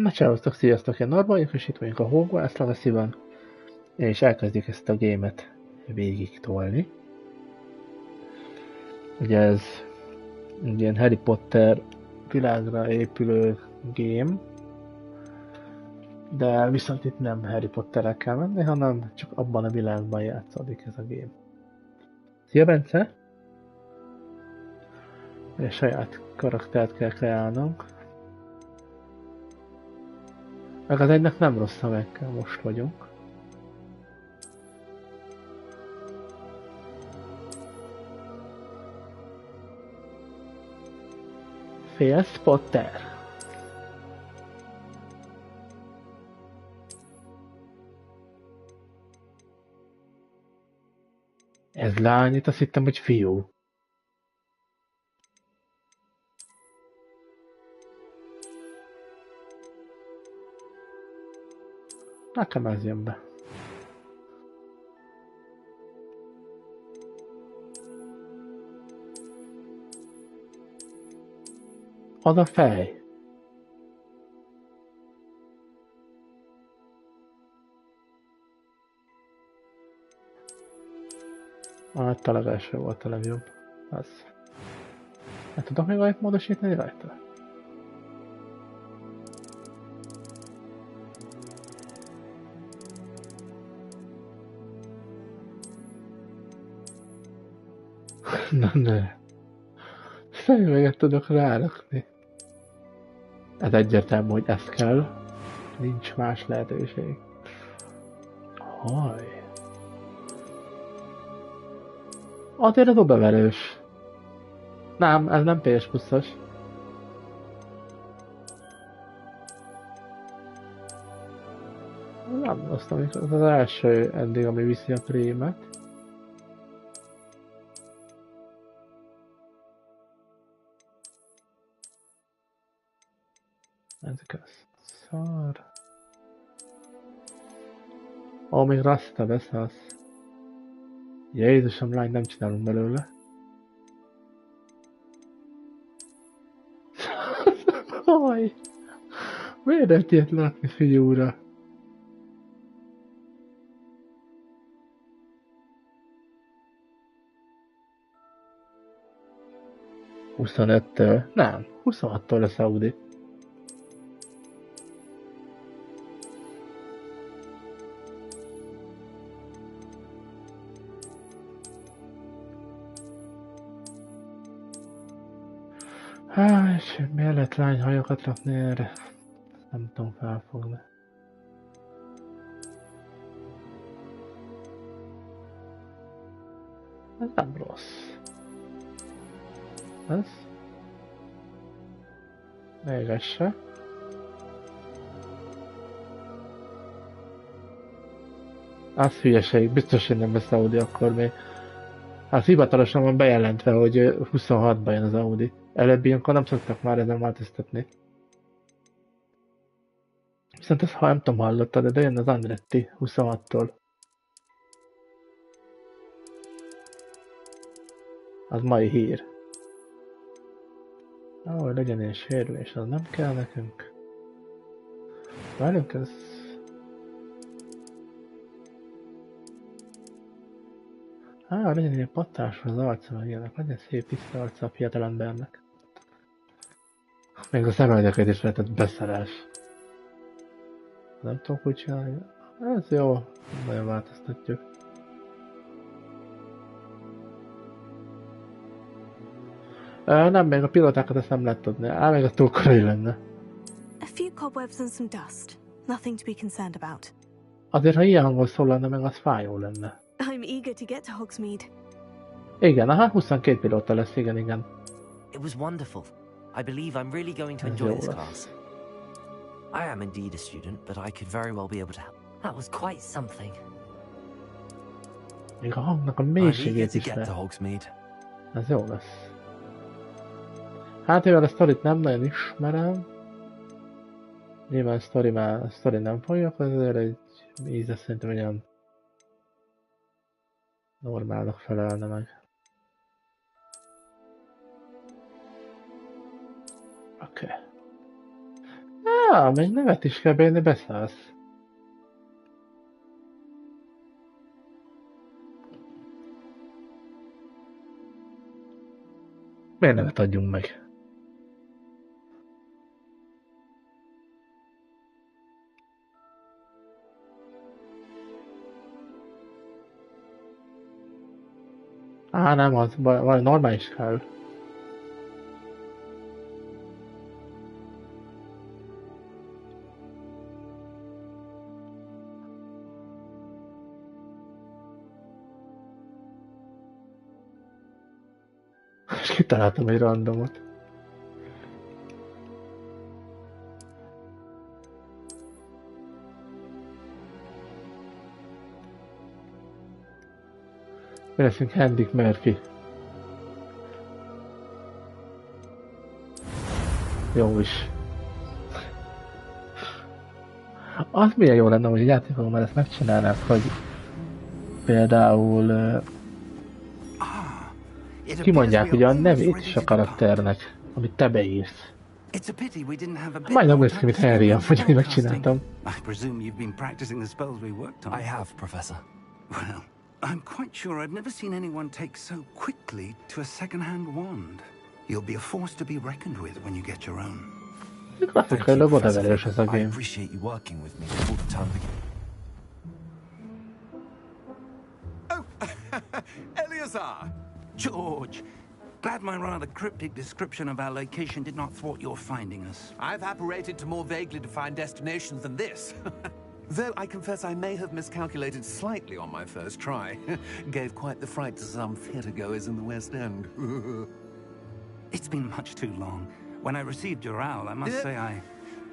Na Császtok Sziasztok, én Norba vagyok, és itt vagyunk a Hogwarts Legacy-ben, és elkezdjük ezt a gémet végig tolni. Ugye ez egy ilyen Harry Potter világra épülő game, de viszont itt nem Harry Potterrel kell menni, hanem csak abban a világban játszódik ez a game. Szia Bence! Egy saját karaktert kell kreálnunk. Meg az egynek nem rossz szavekkel most vagyunk. Félsz Potter? Ez lány, itt azt hittem, hogy fiú. Nekem ez jön be. Az a fej. Hát a legelső volt a legjobb. Az. Hát tudok még valamit módosítani rajta? Na ne. Szemüveget tudok rárakni. Ez egyértelmű, hogy ez kell. Nincs más lehetőség. Haj. Azért az odaverős. Nem, ez nem PS5-ös. Nem, azt amikor az első eddig, ami viszi a krémet. Ezek a szar. Ó, még rasta vesz az. Jézusom, lány, nem csinálunk belőle. Haj! Miért lehet ilyet látni, fiúra? Huszonöttől? Nem, 26-tól lesz Audi. És miért lehet lányhajakat rakni erre? Nem tudom felfogni. Ez nem rossz. Ez? Még ez se. Az hülyeség, biztos, hogy nem lesz Audi akkor még. Hát hivatalosan van bejelentve, hogy 26-ban jön az Audi. Előbb ilyenkor nem szoktak már ezen változtatni. Viszont ezt nem tudom, hallottad, de jön az Andretti 26-tól. Az mai hír. Hogy legyen ilyen sérülés, az nem kell nekünk. Várjunk, ez... legyen ilyen pattás az arca, meg ilyenek, legyen szép tiszta arca a fiatal embernek. Még a szemöldöket is lehetett beszeres. Nem tudok úgy csinálni. Ez jó, nagyon változtatjuk. Nem, még a pilótákat ezt nem lehet tudni. Még a túl korai lenne. A few cobwebs and some dust. Nothing to be concerned about. Azért, ha ilyen hangon szól lenne, meg az fájó lenne. I'm eager to get to Hogsmeade. Igen, aha, 22 pilóta lesz, igen. It was wonderful. I believe I'm really going to enjoy this class. I am indeed a student, but I could very well be able to help. That was quite something. Még a hangnak a mélységét is le. Ez jó lesz. Hát mivel a sztorit nem nagyon ismerem. Nyilván sztori nem folyok, azért egy íze szerintem olyan normálnak felelne meg. Oké. Ja, még nevet is kell beírni, beszállsz. Miért nevet adjunk meg? Á, nem az, vagy normális kell. És kitaláltam egy randomot. Mi leszünk Henrik Murphy. Jó is. Az milyen jó lenne, hogy a játékokban már ezt megcsinálnák, hogy például kimondják ugye a nevét is a karakternek, amit te beírsz. Majdnem úgy, mint Harry-en, hogy én megcsináltam. I have, Professor. Well, I'm quite sure I've never seen anyone take so quickly to a second-hand wand. You'll be a force to be reckoned with when you get your own. Grafikailag odaverős ez a I game. appreciate you working with me all the time. Oh, Eleazar! George! Glad my rather cryptic description of our location did not thwart your finding us. I've apparated to more vaguely defined destinations than this. Though I confess I may have miscalculated slightly on my first try. Gave quite the fright to some theatregoers in the West End. It's been much too long. When I received your owl, I must say I...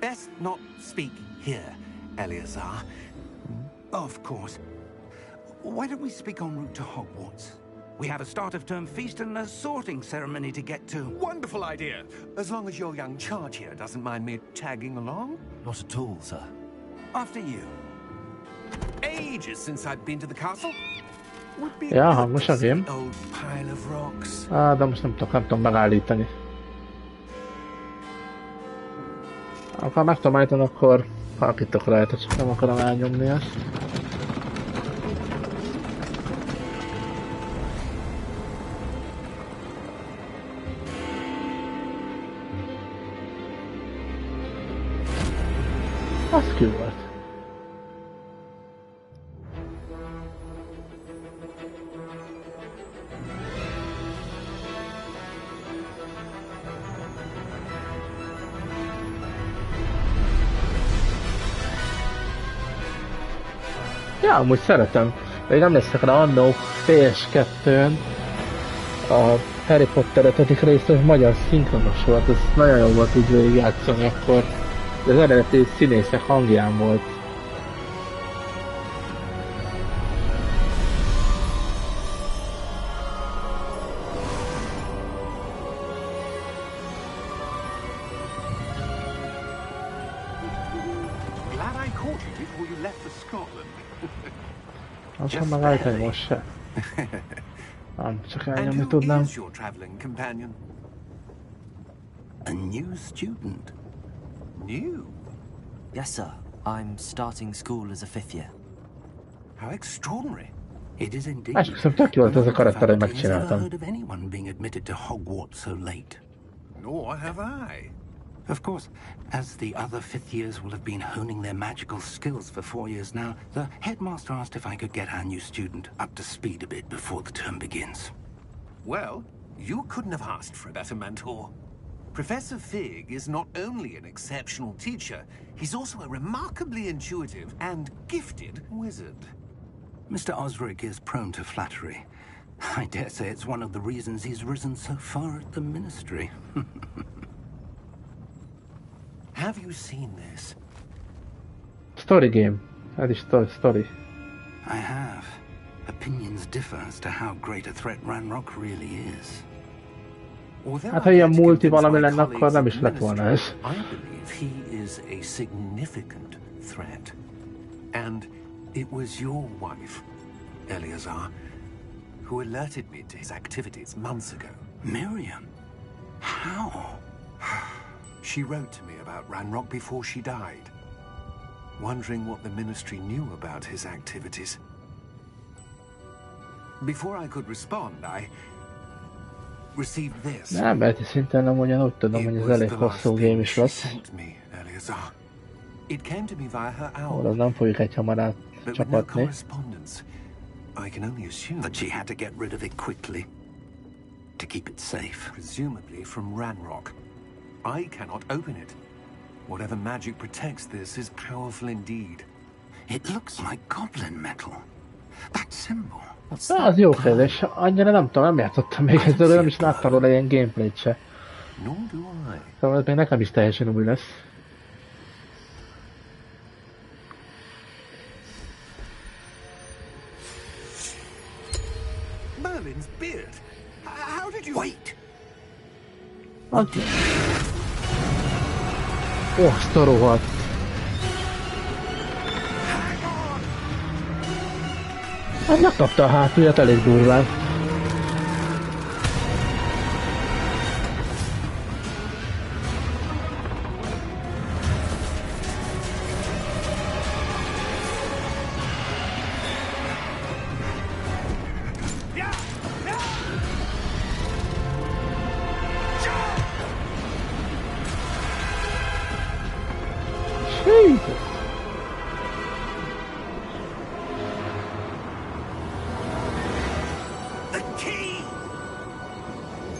Best not speak here, Eleazar. Of course. Why don't we speak en route to Hogwarts? We have a start-of-term feast and a sorting ceremony to get to. Wonderful idea! As long as your young charge here doesn't mind me tagging along. Not at all, sir. After you. Ages since I've been to the castle. Would be Ja, hangos a game. old pile of rocks. De most nem tudom megállítani. Ha meg tudom állítani, akkor halkítok rajta, csak nem akarom elnyomni ezt. Az kül volt. Ja, amúgy szeretem. Még emlékszek rá annó PS2-n a Harry Potter 5. rész, hogy magyar szinkronos volt, ez nagyon jó volt úgy végigjátszani akkor. Az eredeti színészek hangján volt. Glad I caught you before you left for Scotland. Akkor megállítani most se. Nem, csak elnyomni tudnám. Is your traveling companion? A new student. New? Yes, sir. I'm starting school as a 5th year. How extraordinary. It is indeed. Esküszöm, tök jó volt ez a karakter, hogy Has ever megcsináltam. heard of anyone being admitted to Hogwarts so late? Nor have I. Of course, as the other fifth years will have been honing their magical skills for 4 years now, the headmaster asked if I could get our new student up to speed a bit before the term begins. Well, you couldn't have asked for a better mentor. Professor Fig is not only an exceptional teacher, he's also a remarkably intuitive and gifted wizard. Mr. Osric is prone to flattery. I dare say it's one of the reasons he's risen so far at the ministry. Have you seen this? Story game. Ez is story. I have. Opinions differ as to how great a threat Ranrock really is. Hát ha ilyen multi valami lenne, akkor nem is lett volna ez. I believe he is a significant threat. And it was your wife, Eleazar, who alerted me to his activities months ago. Miriam? How? She wrote to me about Ranrock before she died, wondering what the ministry knew about his activities. Before I could respond, I received this. Nem, mert szinten nem ugyanúgy tudom, hogy ez elég hosszú game is lesz. It came to me via her Ahol owl. az nem fogjuk egy hamar átcsapatni. I can only assume that she had to get rid of it quickly to keep it safe. Presumably from Ranrock. I cannot open it. Whatever magic protects this is powerful indeed. It looks like goblin metal. That symbol. Az jó kérdés, annyira nem tudom, nem játszottam még ezzel, nem is láttam róla ilyen gameplayt se. Nor do I. Szóval ez még nekem is teljesen új lesz. Merlin's beard. How did you... Wait! Az... Azt a rohadt! Hát megkapta a hátulját elég durván.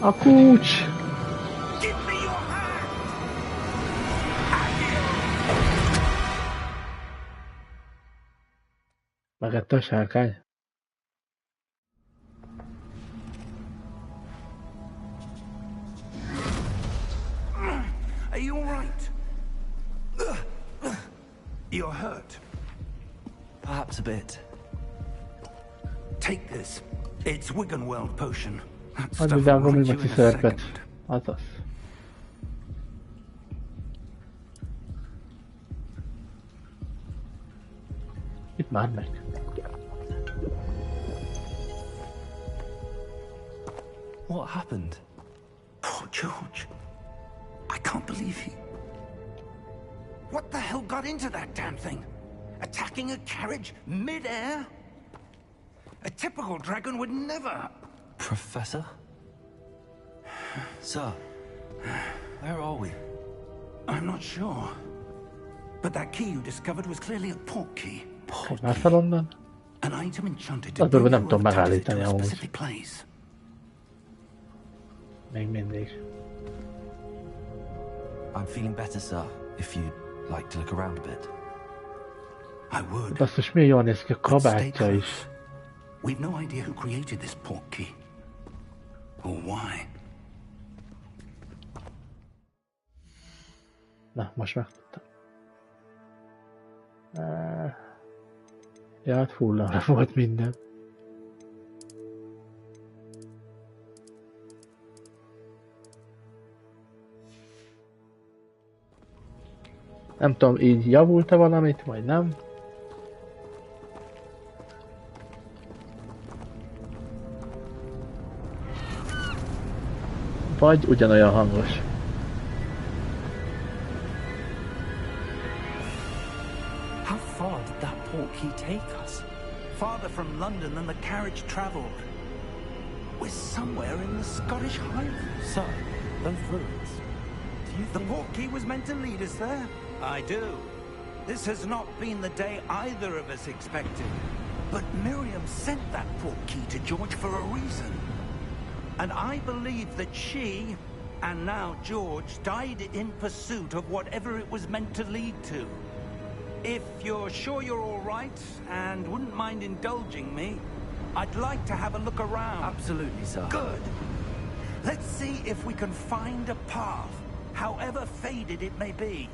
A kulcs! Megette a sárkány. Are you all right? You're hurt. Perhaps a bit. Take this. It's Wiggenweld potion. Az vidámról még megci szerpet. Azaz. Itt már meg. What happened? Poor George. I can't believe he... What the hell got into that damn thing? Attacking a carriage mid-air? A typical dragon would never... Professor? Sir, where are we? I'm not sure. But that key you discovered was clearly a port key. Már onnan? An item enchanted to Azból bring nem you tudom over to megállítani a amúgy. specific place. Még mindig. I'm feeling better, sir, if you'd like to look around a bit. I would. Basszus, milyen jól néz ki a But stay kabátja is. close. We've no idea who created this port key. Or why. Na, most megtudtam. Ja, hát hullámra volt minden. Nem tudom, így javult-e valamit, vagy nem? Vagy ugyanolyan hangos. How far did that port key take us? Farther from London than the carriage travelled. We're somewhere in the Scottish Highlands. Sir, those ruins. Do you The think... port key was meant to lead us there? I do. This has not been the day either of us expected. But Miriam sent that port key to George for a reason. And I believe that she, and now George, died in pursuit of whatever it was meant to lead to. If you're sure you're all right and wouldn't mind indulging me, I'd like to have a look around. Absolutely, sir. Good. Let's see if we can find a path, however faded it may be.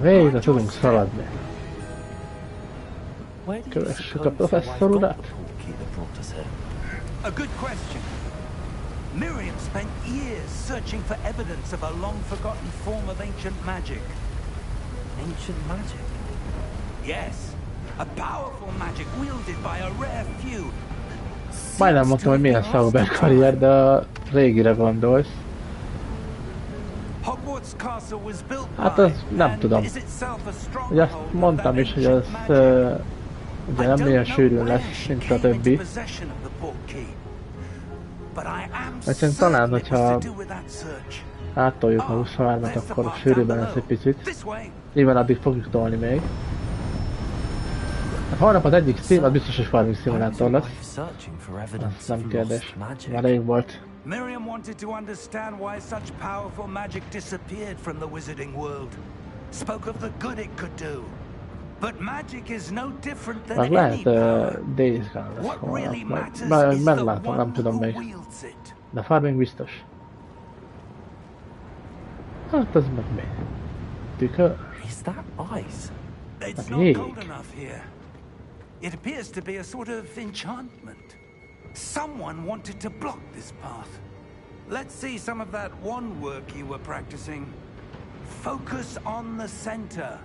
Végre tudunk szaladni. Where do you Kövessük a suppose professzor the wife got urat? the port key that brought us here? A good question. Miriam spent years searching for evidence of a long-forgotten form of ancient magic. Ancient magic? Yes, a powerful magic wielded by a rare few. Majdnem mondtam, hogy milyen szakber karrier, de a régire gondolsz. Hát az nem tudom. Ugye azt mondtam is, hogy az ugye nem ilyen sűrűn lesz, mint a többi. Egyszerűen talán, hogyha áttoljuk a 23-at, akkor sűrűben lesz egy picit. Nyilván addig fogjuk tolni még. Hát holnap az egyik stream, az biztos, hogy farming szimulátor lesz. Az nem kérdés. Már rég volt. Miriam wanted to understand why such powerful magic disappeared from the wizarding world. Spoke of the good it could do. But magic is no different than any power. What really matters is the one who wields it. De farming biztos. Hát az meg mi? Tükör? Is that ice? It's not cold enough here. It appears to be a sort of enchantment. Someone wanted to block this path. Let's see some of that one work you were practicing. Focus on the center.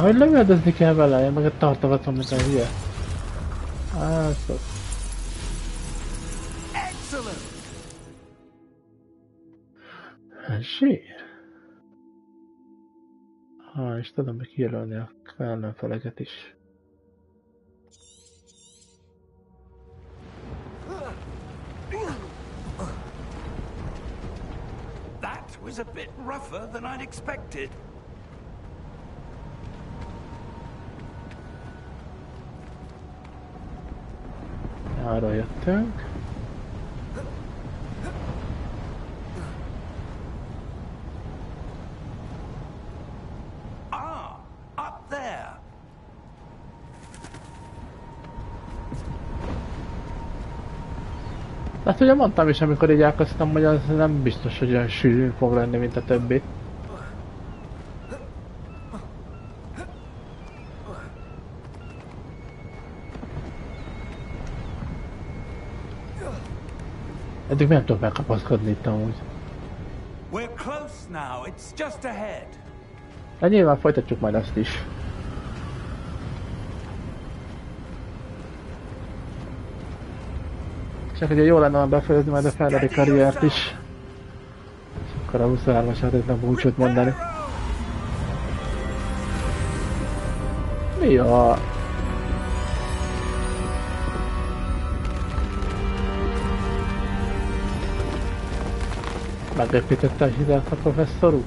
Hogy lövöldözni kell vele, én meg tartogatom, mint a hülye. Szó. Zsír. És tudom meg kijelölni a ellenfeleket is. That was a bit rougher than I'd expected. Arra jöttünk. Up there. Hát ugye mondtam is, amikor így elkezdtem, hogy az nem biztos, hogy olyan sűrűn fog lenni, mint a többi. Eddig nem tudok megkapaszkodni itt amúgy. De nyilván folytatjuk majd azt is. Csak ugye jó lenne befejezni majd a Ferrari karriert is. És akkor a 23-as hát nem búcsút mondani. Mi a... Megépítette a hidát a professzor úr?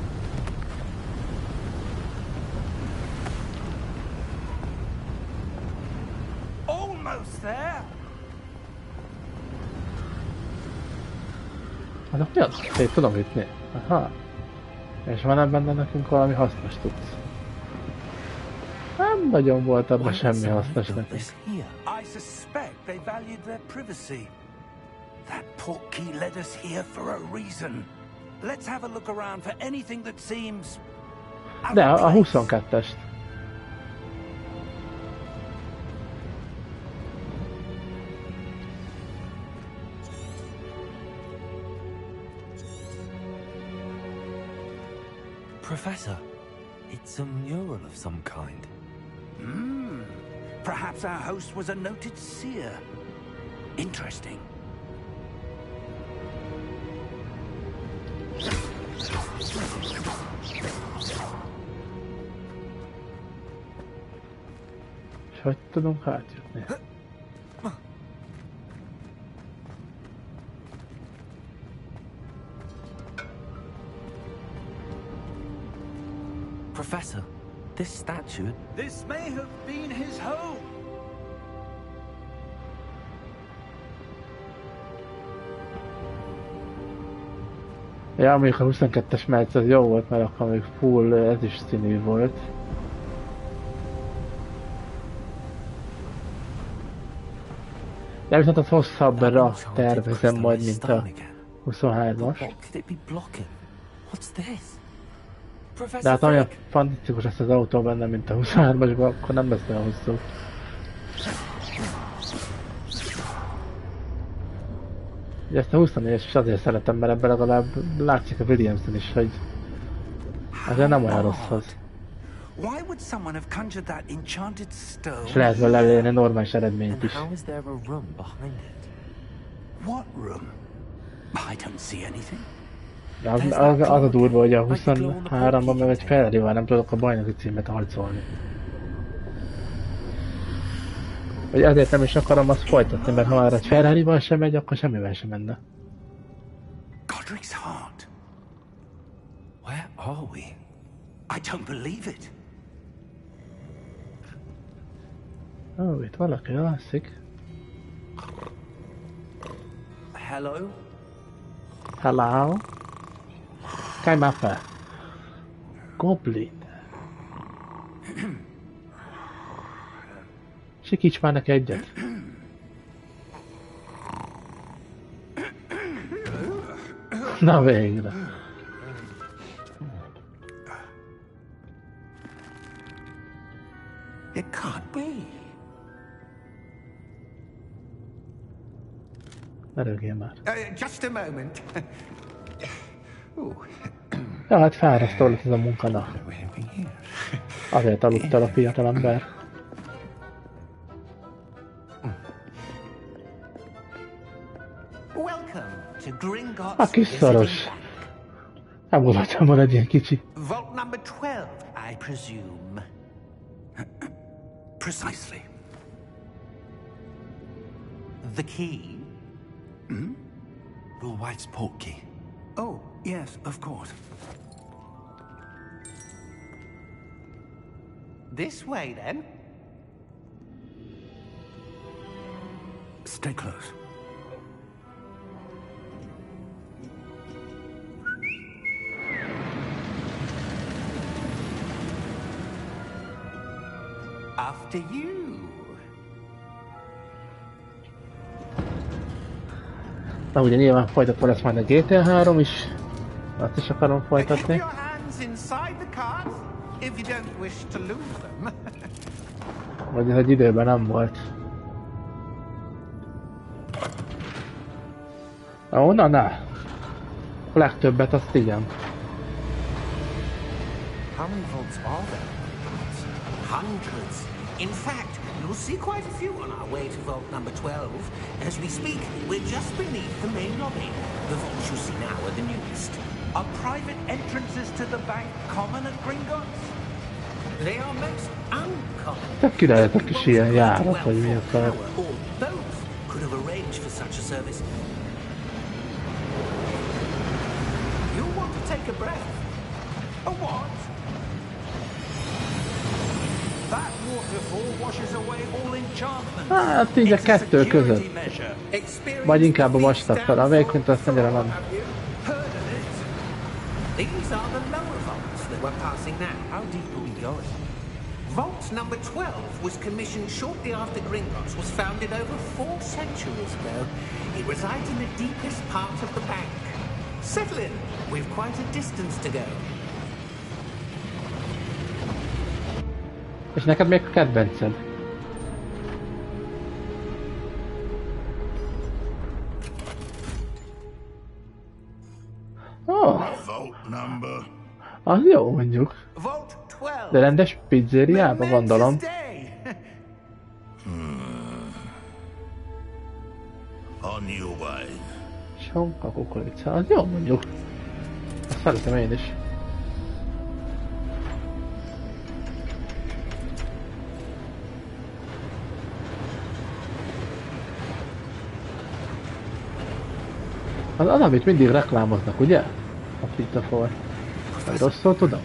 Hát mi az? Én tudom ütni. Aha. És van benne nekünk valami hasznos tudsz. Nem nagyon volt abban semmi hasznos nekünk. That portkey led us here for a reason. Let's have a look around for anything that seems... De a 22-est. Professor, it's a mural of some kind. Perhaps our host was a noted seer. Interesting. És hogy tudunk átjutni? Professor, this statue... This may have been his home. Ja, mondjuk a 22-es meccs az jó volt, mert akkor még full ez is színű volt. De viszont az hosszabbra tervezem majd, mint a 23-as. De hát olyan fantasztikus lesz az autó benne, mint a 23-asban, akkor nem lesz olyan hosszú. Ugye ezt a 24-es is azért szeretem, mert ebben legalább látszik a Williamson is, hogy azért nem olyan rossz az. És lehet vele elérni normális eredményt is. Az a durva, hogy a 23-ban meg egy Ferrarival nem tudok a bajnoki címet harcolni. Vagy ezért nem is akarom azt folytatni, mert ha már egy Ferrarival sem megy, akkor semmivel sem menne. Godric's heart. Where are we? I don't believe it. Ó, itt valaki alszik. Hello? Hello? Kelj már fel! Goblin! Sikíts már neki egyet! Na végre! It can't be. Ne rögjél már. Just a moment. Ja, hát fárasztó lett ez a munka, na. Azért aludt el a fiatalember. A kis szaros. Nem gondoltam volna egy ilyen kicsi. Vault number 12, I presume. Precisely. The key? Hmm? Your wife's port key. Oh, yes, of course. This way, then. Stay close. After you. Na ugye nyilván folytatva lesz majd a GTA 3 is. Azt is akarom folytatni. Vagy ez egy időben nem volt. Ó, na. A legtöbbet azt igen. How many vaults are there? Hundreds. In fact, you'll see quite a few on our way to vault number 12. As we speak, we're just beneath the main lobby. The vaults you see now are the newest. Are private entrances to the bank common at Gringotts? They are most uncommon. Tök királyok a kis ilyen járat, vagy mi akar. Or both could have arranged for such a service. You want to take a breath? A what? That waterfall washes away all enchantment. Hát így a kettő között. Vagy inkább a vastag fel, amelyik mint azt annyira nem. These are the lower vaults that we're passing now. How deep are we going? Vault number 12 was commissioned shortly after Gringotts was founded over 4 centuries ago. It resides in the deepest part of the bank. Settle in. We've quite a distance to go. És neked még a kedvenced? Oh. Az jó mondjuk. De rendes pizzériába gondolom. Sonka kukorica, az jó mondjuk. Azt szeretem én is. Az, amit mindig reklámoznak, ugye? A pizzafor. Vagy rosszul tudom?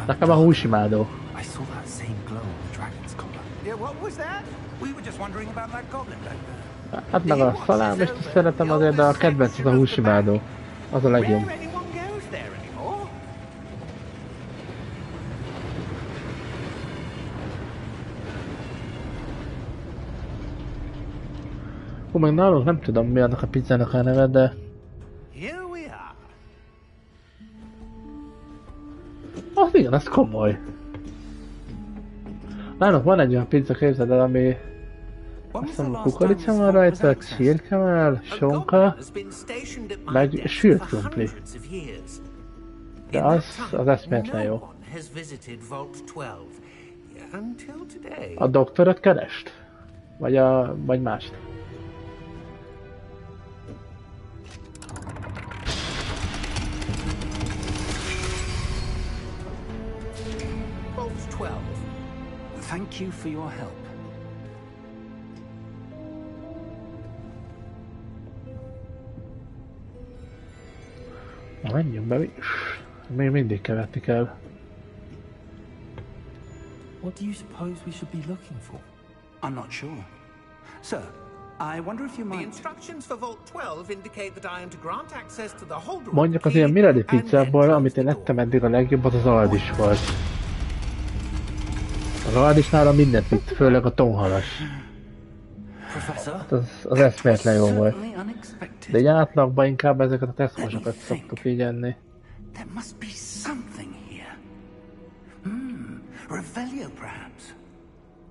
Nekem a húsimádó. Hát meg a szalámist is szeretem azért, de a kedvenc az a húsimádó. Az a legjobb. Hú, meg nálunk nem tudom mi annak a pizzának a neve, de... Az igen, az komoly. Nálunk van egy olyan pizza, képzeld el, ami... Azt hiszem kukorica van rajta, csirkemell, sonka, meg sült krumpli. De az eszméletlen jó. A doktorot kerest? Vagy mást? Vault 12. Thank you for your help. Na, menjünk be mi is. Még mindig követni kell. What do you suppose we should be looking for? I'm not sure. Sir, I wonder if you might... The instructions for Vault 12 indicate that I am to grant access to the holder. Mondjuk az ilyen mireli pizzából, amit én ettem eddig a legjobb, az aldis volt. Az aldisnál mindent vitt, főleg a tonhalas. Hát az eszméletlen jó volt. De egy átlagban inkább ezeket a teszkosokat szoktuk így enni. There must be something here. Revelio, perhaps.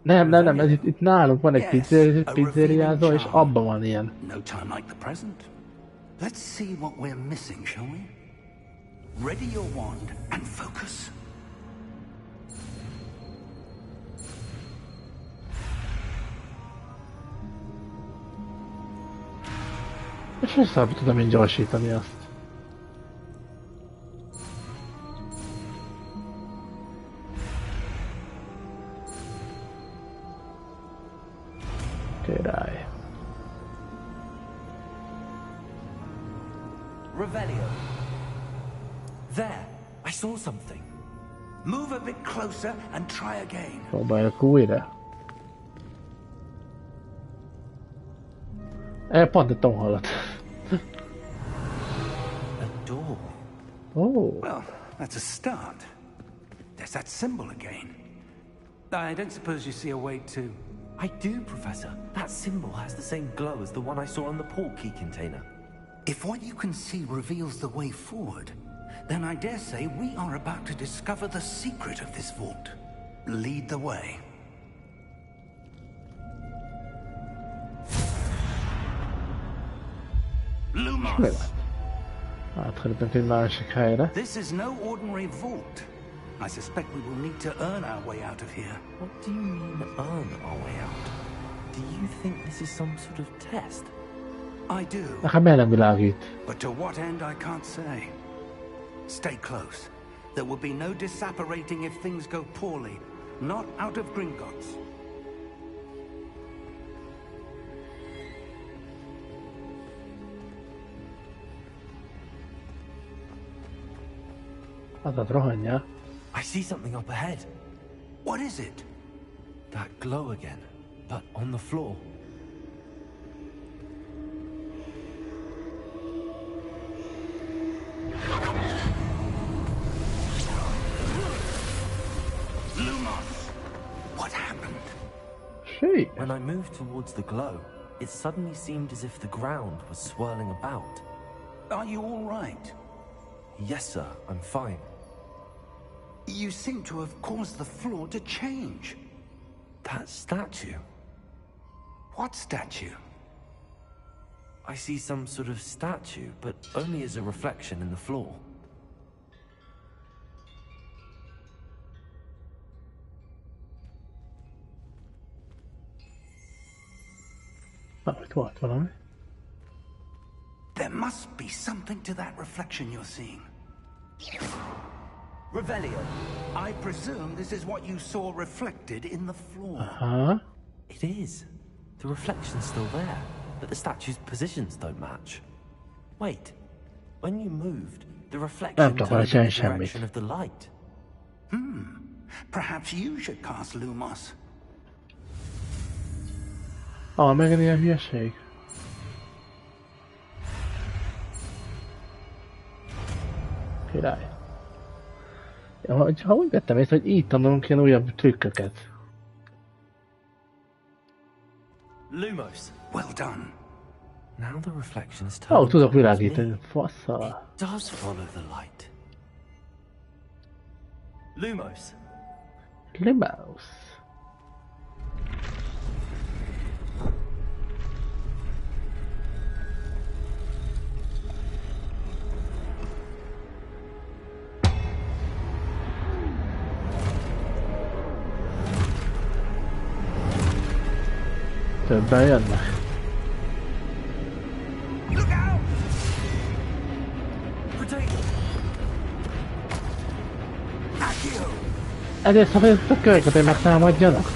Nem, itt nálunk van egy pizzériázó, és abban van ilyen. No time like the present. Let's see what we're missing, shall we? Ready your wand and focus. És vissza tudom én gyorsítani azt. Király. Revelio. There, I saw something. Move a bit closer and try again. Próbáljuk újra. Pont egy tonhalat. A door. Oh. Well, that's a start. There's that symbol again. I don't suppose you see a way to... I do, Professor. That symbol has the same glow as the one I saw on the portkey container. If what you can see reveals the way forward, then I dare say we are about to discover the secret of this vault. Lead the way. Lumos! Átkerültünk egy másik helyre. This is no ordinary vault. I suspect we will need to earn our way out of here. What do you mean, earn our way out? Do you think this is some sort of test? I do. Nekem miért nem világít? But to what end I can't say. Stay close. There will be no disapparating if things go poorly. Not out of Gringotts. Az rohanja. I see something up ahead. What is it? That glow again, but on the floor. Lumos! What happened? She. When I moved towards the glow, it suddenly seemed as if the ground was swirling about. Are you all right? Yes, sir, I'm fine. You seem to have caused the floor to change. That statue. What statue? I see some sort of statue, but only as a reflection in the floor. Itt volt valami. There must be something to that reflection you're seeing. Revelio. I presume this is what you saw reflected in the floor. Aha. It is. The reflection's still there, but the statue's positions don't match. Wait. When you moved, the reflection turned in the direction of the light. Perhaps you should cast Lumos. Megint ilyen hülyeség. Király. Ha úgy vettem észre, hogy így tanulunk ilyen újabb trükköket. Lumos. Well done. Now the reflection is turned. Tudok világítani. Faszal. It does follow the light. Lumos. Lumos. többen jönnek. Ezért szabályozott a kölyköt, hogy megtámadjanak?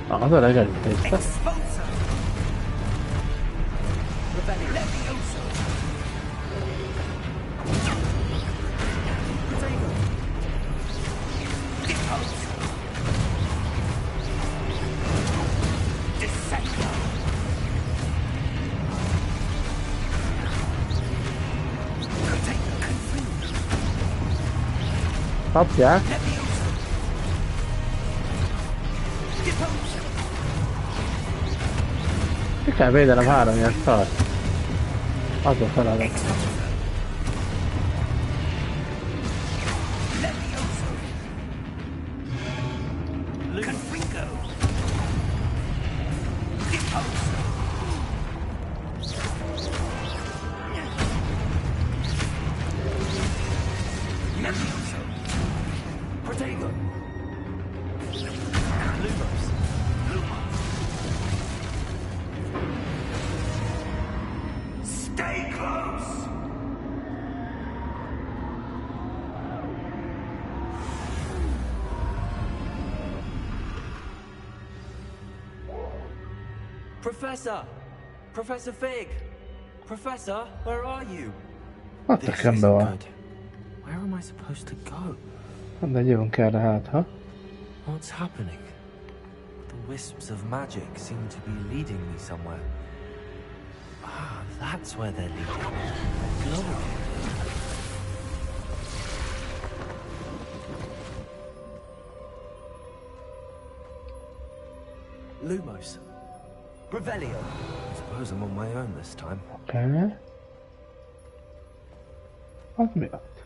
Az a legelőtészte. Kapják. Ki kell védenem 3 ilyen szart. Az a feladat. Professor! Professor Fig! Professor, where are you? Hát a szembe van. Where am I supposed to go? De jövünk erre hát, ha? What's happening? The wisps of magic seem to be leading me somewhere. Ah, that's where they're leading. Glory. Lumos. Revelio. I suppose I'm on my own this time. Okay. Az mi ott?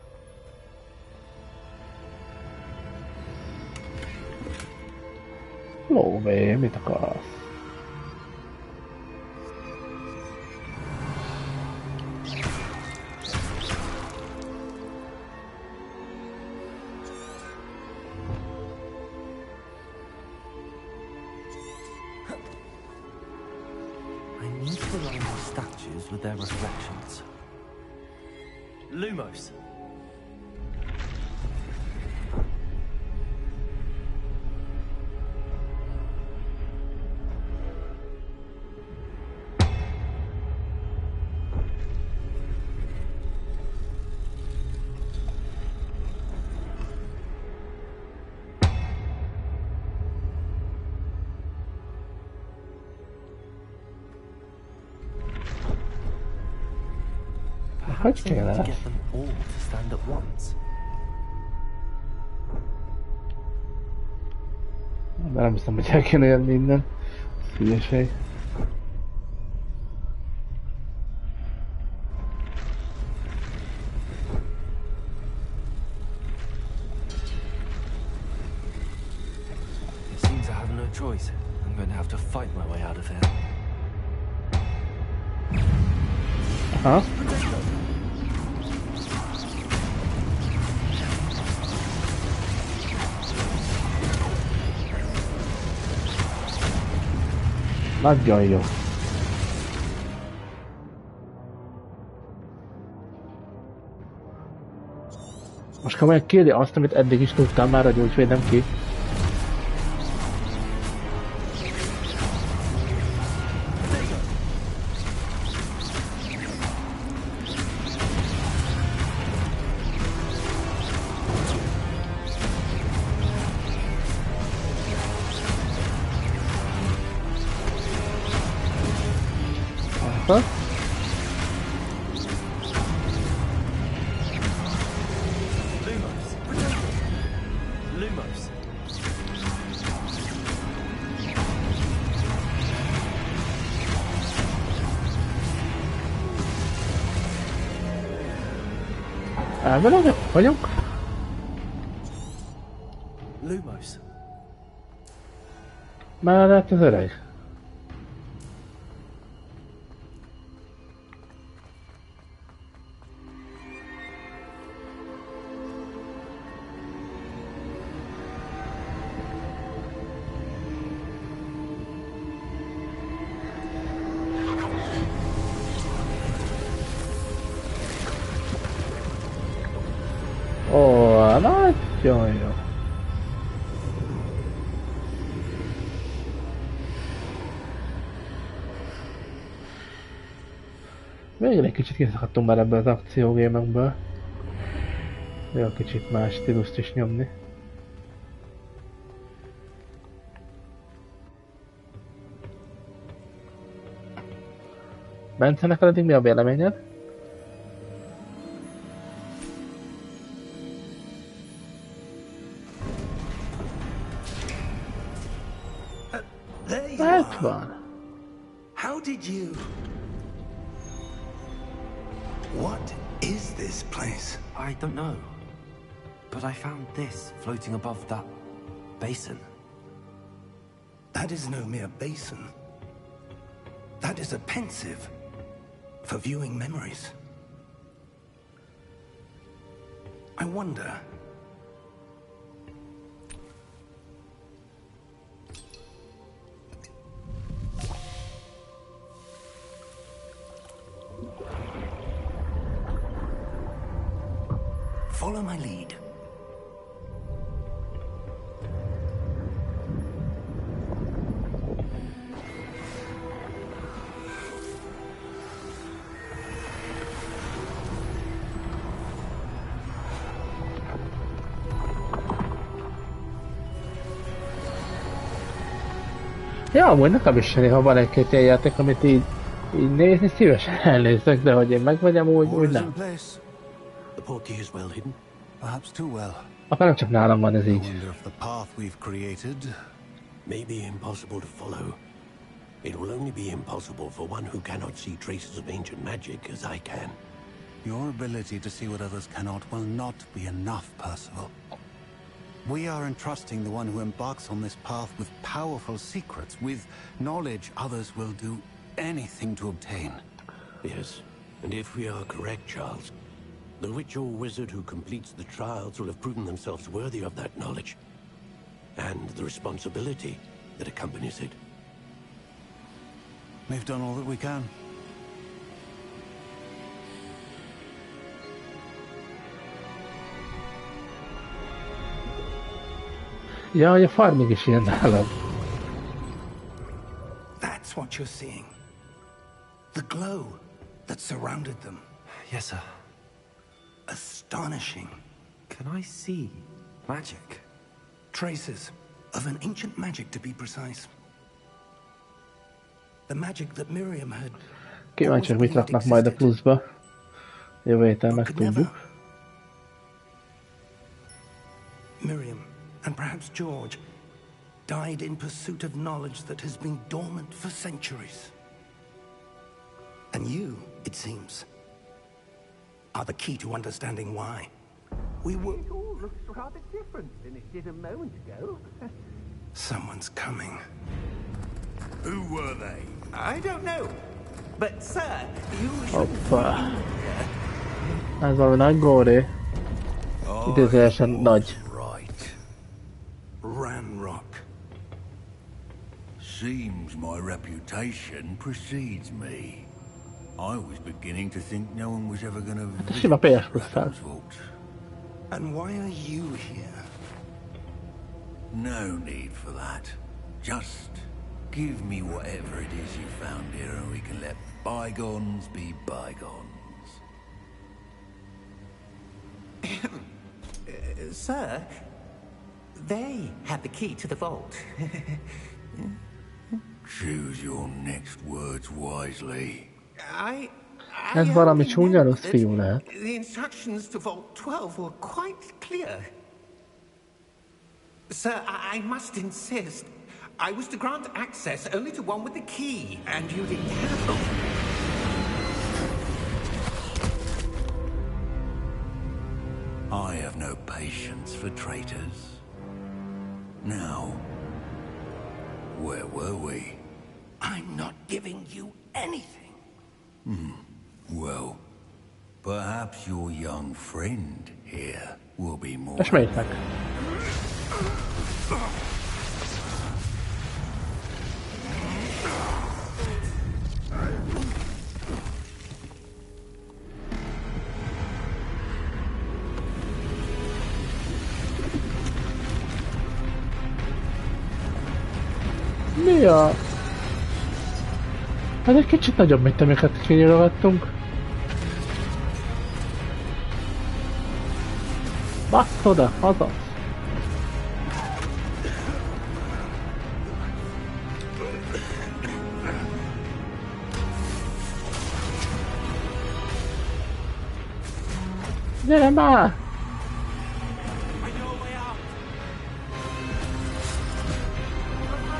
Lóvé, mit akarsz? With their reflections. Lumos. Hogy kéne? To get them all to stand at once. De nem hiszem, hogy el kéne jönni innen. Hülyeség. It seems I have no choice. I'm going to have to fight my way out of here. Aha. Nagyon jó. Most komolyan kérni azt, amit eddig is tudtam már, hogy úgy védem ki. Aha. Elmennek vagyok? Lumos. Már lett az öreg. Jaj, jó. Végre egy kicsit kiszakadtunk már ebből az akciógémekből. Jó, kicsit más stílust is nyomni. Bence, neked eddig mi a véleményed? Hát van. How did you... What is this place? I don't know. But I found this floating above that basin. That is no mere basin. That is a pensive for viewing memories. I wonder... Follow my lead. Ja, amúgy nekem is néha van egy-két ilyen játék, amit így nézni szívesen elnézek, de hogy én meg vagyom, úgy nem. The portkey is well hidden. Perhaps too well. Akkor nem csak nálam van ez így. I wonder if the path we've created may be impossible to follow. It will only be impossible for one who cannot see traces of ancient magic as I can. Your ability to see what others cannot will not be enough, Percival. We are entrusting the one who embarks on this path with powerful secrets, with knowledge others will do anything to obtain. Yes, and if we are correct, Charles, the witch or wizard who completes the trials will have proven themselves worthy of that knowledge, and the responsibility that accompanies it. We've done all that we can. Ja, hogy a farmig is ilyen nálad. That's what you're seeing. The glow that surrounded them. Yes, sir. Astonishing. Can I see magic? Traces of an ancient magic, to be precise. The magic that Miriam had... Kíváncsiak, mit raknak majd a pluszba. Jövő héten megtudjuk. Miriam, and perhaps George, died in pursuit of knowledge that has been dormant for centuries. And you, it seems, are the key to understanding why. We were... It all looks rather different than it did a moment ago. Someone's coming. Who were they? I don't know. But, sir, you Hoppa. Ez valami nagy góri. Idézőesen nagy. Right. Ranrock. Seems my reputation precedes me. I was beginning to think no one was ever going to visit Sima PS Plus fel. And why are you here? No need for that. Just give me whatever it is you found here and we can let bygones be bygones. Sir, they had the key to the vault. Choose your next words wisely. Ez valami csúnya rossz fiú lehet. The instructions to Vault 12 were quite clear. Sir, I must insist. I was to grant access only to one with the key, and you didn't have... I have no patience for traitors. Now, where were we? I'm not giving you anything. Well, perhaps your young friend here will be more... Ismétlek. Ja. Hát egy kicsit nagyobb, mint amiket kinyilogattunk. Bassz oda, haza! Gyere már!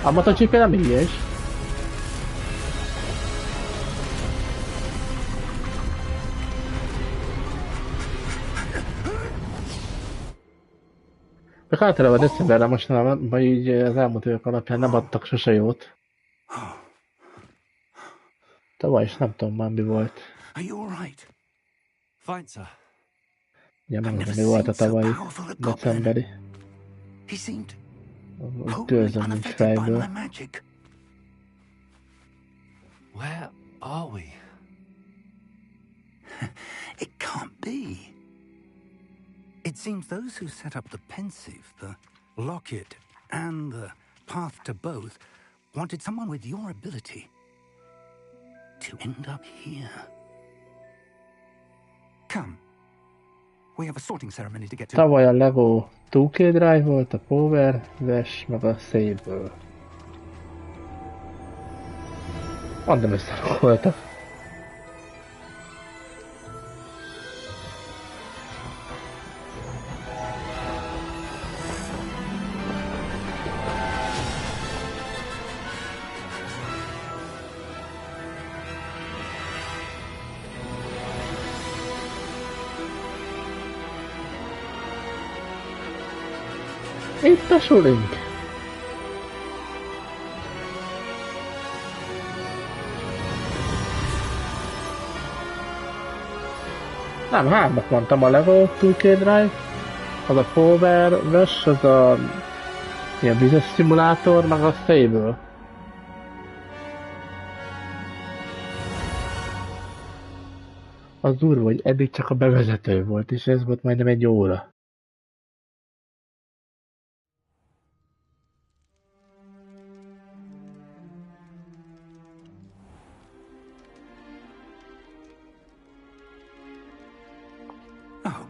A motocsikkel nem hülyés. Csak általában decemberre mostanában, így az elmúlt évek alapján nem adtak sose jót. Tavaly is nem tudom már mi volt. Ugye megmondom, mi volt a tavalyi decemberi. Tőzöm nincs fejből. Where are we? It can't be. It seems those who set up the pensive, the locket, and the path to both wanted someone with your ability to end up here. Come. We have a sorting ceremony to get to. Tavaly a Lego 2K Drive volt, a Power, Ves, meg a Sable. Mondom összerakkoltak. Itt a sulink! Nem, hármat mondtam, a Lego 2K Drive, az a Power Ves, az a ilyen business szimulátor, meg a Stable. Az durva, hogy eddig csak a bevezető volt, és ez volt majdnem egy óra.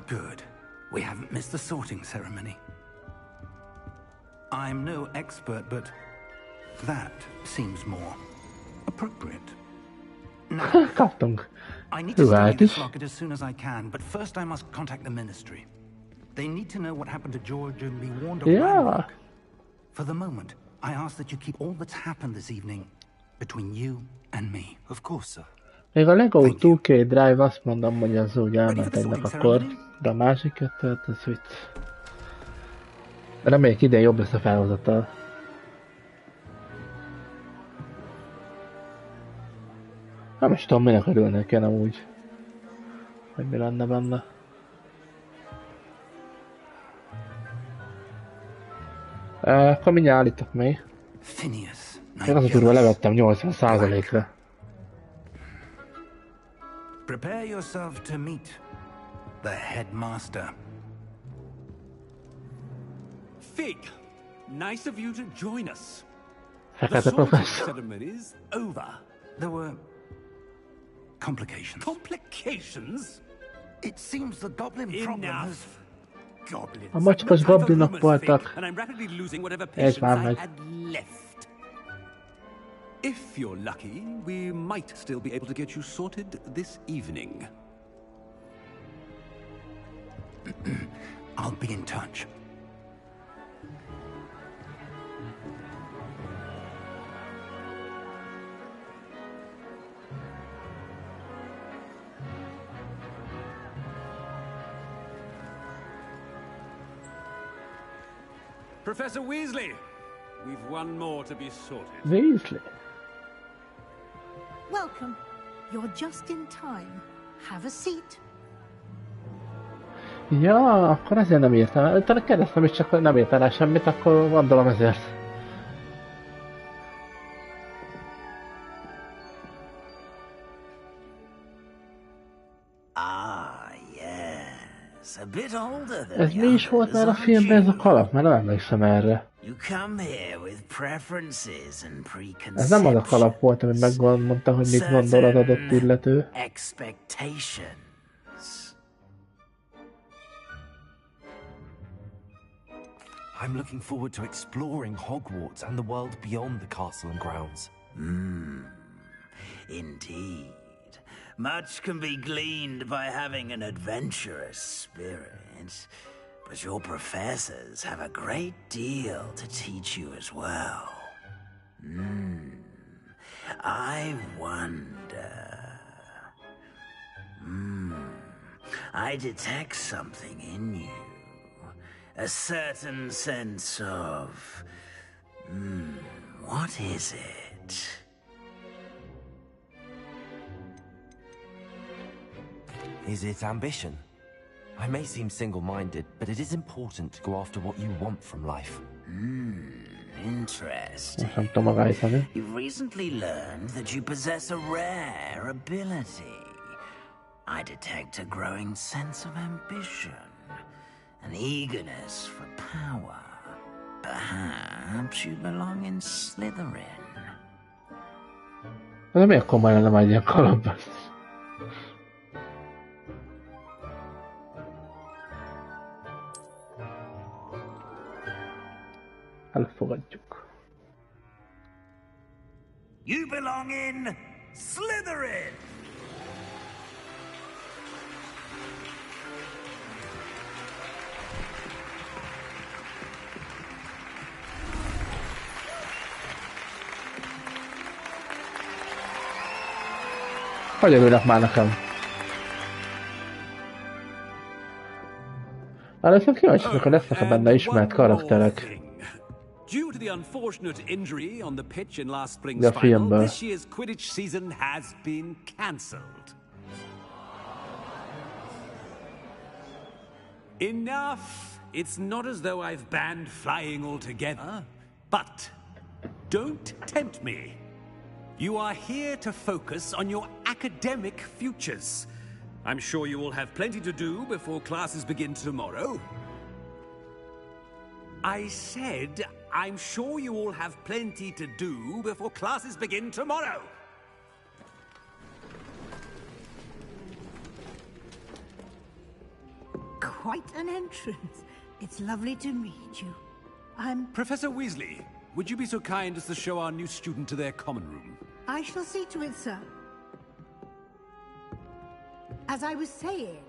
Good. We haven't missed the sorting ceremony. I'm no expert, but that seems more appropriate. Now, Kaptunk. I need to study this locket as soon as I can, but first I must contact the ministry. They need to know what happened to George and be warned of landmark. For the moment, I ask that you keep all that's happened this evening between you and me. Of course, sir. Még a Lego 2K Drive azt mondom, hogy az úgy elment egynek akkor, de a másik kettőt, az vicc. Reméljük idén jobb lesz a felhozatal. Nem is tudom, minek örülnék én amúgy. Hogy mi lenne benne. Akkor mindjárt állítok még. Én az a durva levettem 80%-ra. Prepare yourself to meet the headmaster. Fig, nice of you to join us. The sorting ceremony is over. There were complications. Complications? It seems the goblin problem has... A macskos goblinok voltak. Ez már meg. If you're lucky, we might still be able to get you sorted this evening. I'll be in touch. Professor Weasley, we've one more to be sorted. Weasley? Welcome. You're just in time. Have a seat. Ja, akkor ezért nem írtam el. Utána kérdeztem is, csak hogy nem írtál el semmit, akkor gondolom ezért. Ez mi is volt már a filmben ez a kalap? Mert nem emlékszem erre. You come here with preferences and preconceptions. Ez nem az a kalap volt, ami megmondta, hogy mit gondol az adott illető. Expectations. I'm looking forward to exploring Hogwarts and the world beyond the castle and grounds. Indeed. Much can be gleaned by having an adventurous spirit, but your professors have a great deal to teach you as well. I wonder... I detect something in you. A certain sense of... what is it? Is it ambition? I may seem single-minded, but it is important to go after what you want from life. Interesting. Nem tudom megállítani. You've recently learned that you possess a rare ability. I detect a growing sense of ambition, an eagerness for power. Perhaps you belong in Slytherin. De miért komolyan nem egy ilyen kalapban? Elfogadjuk. You belong in Slytherin! Hogy örülnek már nekem? Először kíváncsiak, hogy lesznek benne ismert karakterek. Due to the unfortunate injury on the pitch in last spring's final, this year's Quidditch season has been cancelled. Enough! It's not as though I've banned flying altogether, but don't tempt me. You are here to focus on your academic futures. I'm sure you all have plenty to do before classes begin tomorrow. I said, I'm sure you all have plenty to do before classes begin tomorrow. Quite an entrance. It's lovely to meet you. I'm... Professor Weasley, would you be so kind as to show our new student to their common room? I shall see to it, sir. As I was saying,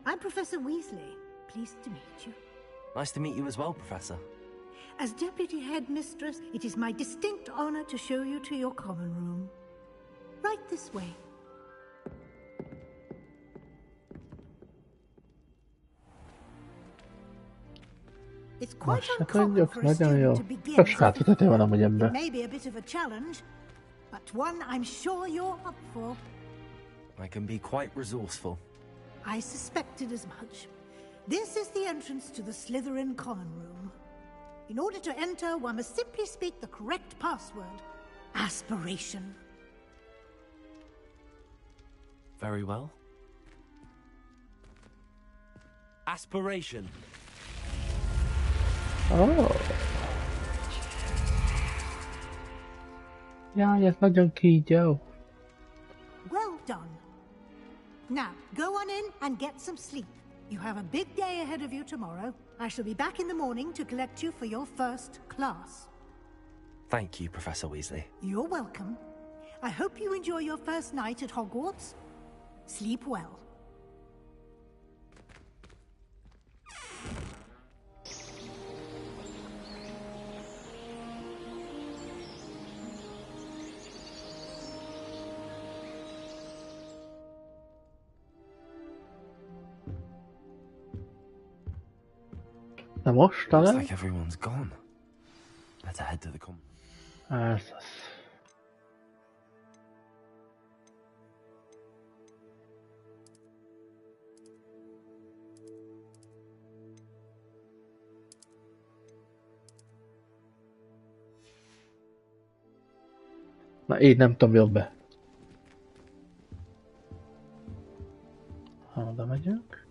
I'm Professor Weasley. Pleased to meet you. Nice to meet you as well, Professor. As Deputy Headmistress, it is my distinct honor to show you to your common room. Right this way. It's quite uncommon for a student to begin as a fifth. It may be a bit of a challenge, but one I'm sure you're up for. I can be quite resourceful. I suspected as much. This is the entrance to the Slytherin common room. In order to enter, one must simply speak the correct password. Aspiration. Very well. Aspiration. Oh. Jaj, ez nagyon kígyó. Well done. Now, go on in and get some sleep. You have a big day ahead of you tomorrow. I shall be back in the morning to collect you for your first class. Thank you, Professor Weasley. You're welcome. I hope you enjoy your first night at Hogwarts. Sleep well. Looks like everyone's gone. Better head to the Ez az. Na így nem tudom jobb-e. Ha oda megyünk.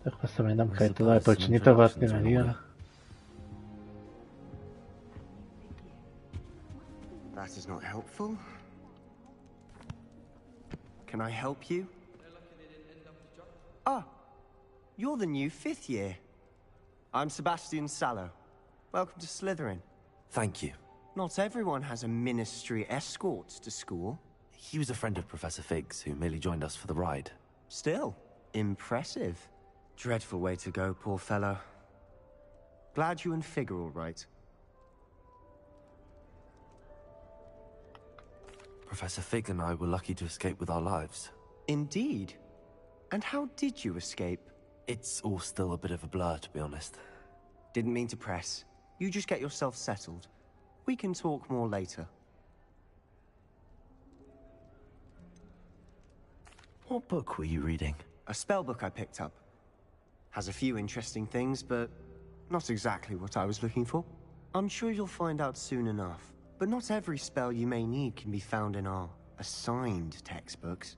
Akkor hiszem, hogy nem kell itt az ajtót nyitogatni, meg ilyen. That is not helpful. Can I help you? Ah, you're the new 5th year. I'm Sebastian Sallow. Welcome to Slytherin. Thank you. Not everyone has a ministry escort to school. He was a friend of Professor Fig's, who merely joined us for the ride. Still, impressive. Dreadful way to go, poor fellow. Glad you and Fig are all right. Professor Fig and I were lucky to escape with our lives. Indeed. And how did you escape? It's all still a bit of a blur, to be honest. Didn't mean to press. You just get yourself settled. We can talk more later. What book were you reading? A spell book I picked up. Has a few interesting things, but not exactly what I was looking for. I'm sure you'll find out soon enough. But not every spell you may need can be found in our assigned textbooks.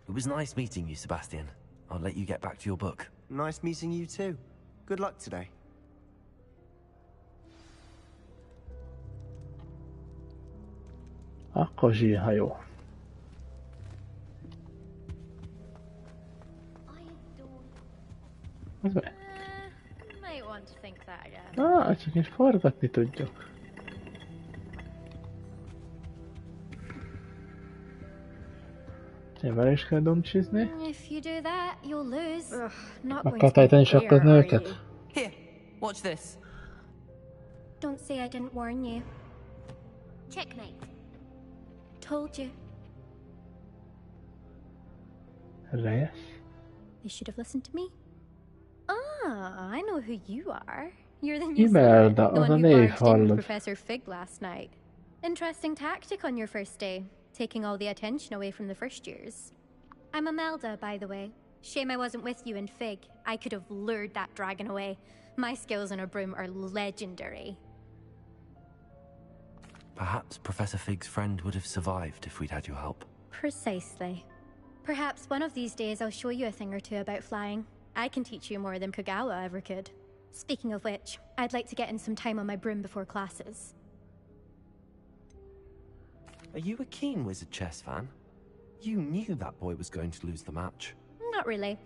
It was nice meeting you, Sebastian. I'll let you get back to your book. Nice meeting you too. Good luck today. Akkor zsírhajó. Ez meg? Csak én forgatni tudjuk. Én vele is kell domcsizni. Akartál ejteni sakkozni őket? Here, watch this. Don't say I didn't warn you. Checkmate. Told you. Reyes? You should have listened to me. Ah, I know who you are. You're the new Imelda, the az one a who név barged in with hallod. Professor Fig last night. Interesting tactic on your first day, taking all the attention away from the first years. I'm Imelda, by the way. Shame I wasn't with you in Fig. I could have lured that dragon away. My skills on a broom are legendary. Perhaps Professor Fig's friend would have survived if we'd had your help. Precisely. Perhaps one of these days I'll show you a thing or two about flying. I can teach you more than Kogawa ever could. Speaking of which, I'd like to get in some time on my broom before classes. Are you a keen Wizard chess fan? You knew that boy was going to lose the match. Not really.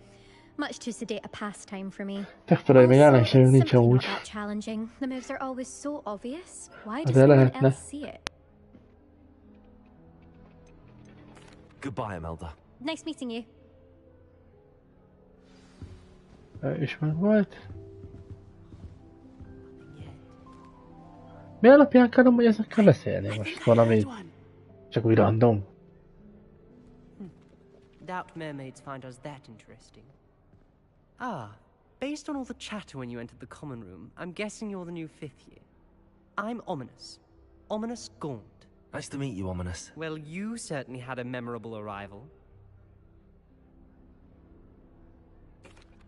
Much too sedate a pastime for me. Tegfelé még ellenségünk nincs Simply amúgy. not that challenging. The moves are always so obvious. Why does De no one lehetne. else see it? Goodbye, Imelda. Nice meeting you. És meg volt. Mi alapján kell amúgy ezekkel beszélni most? Valami csak úgy random? Doubt mermaids find us that interesting. Ah, based on all the chatter when you entered the common room, I'm guessing you're the new 5th year. I'm Ominous. Ominous Gaunt. Nice to meet you, Ominous. Well, you certainly had a memorable arrival.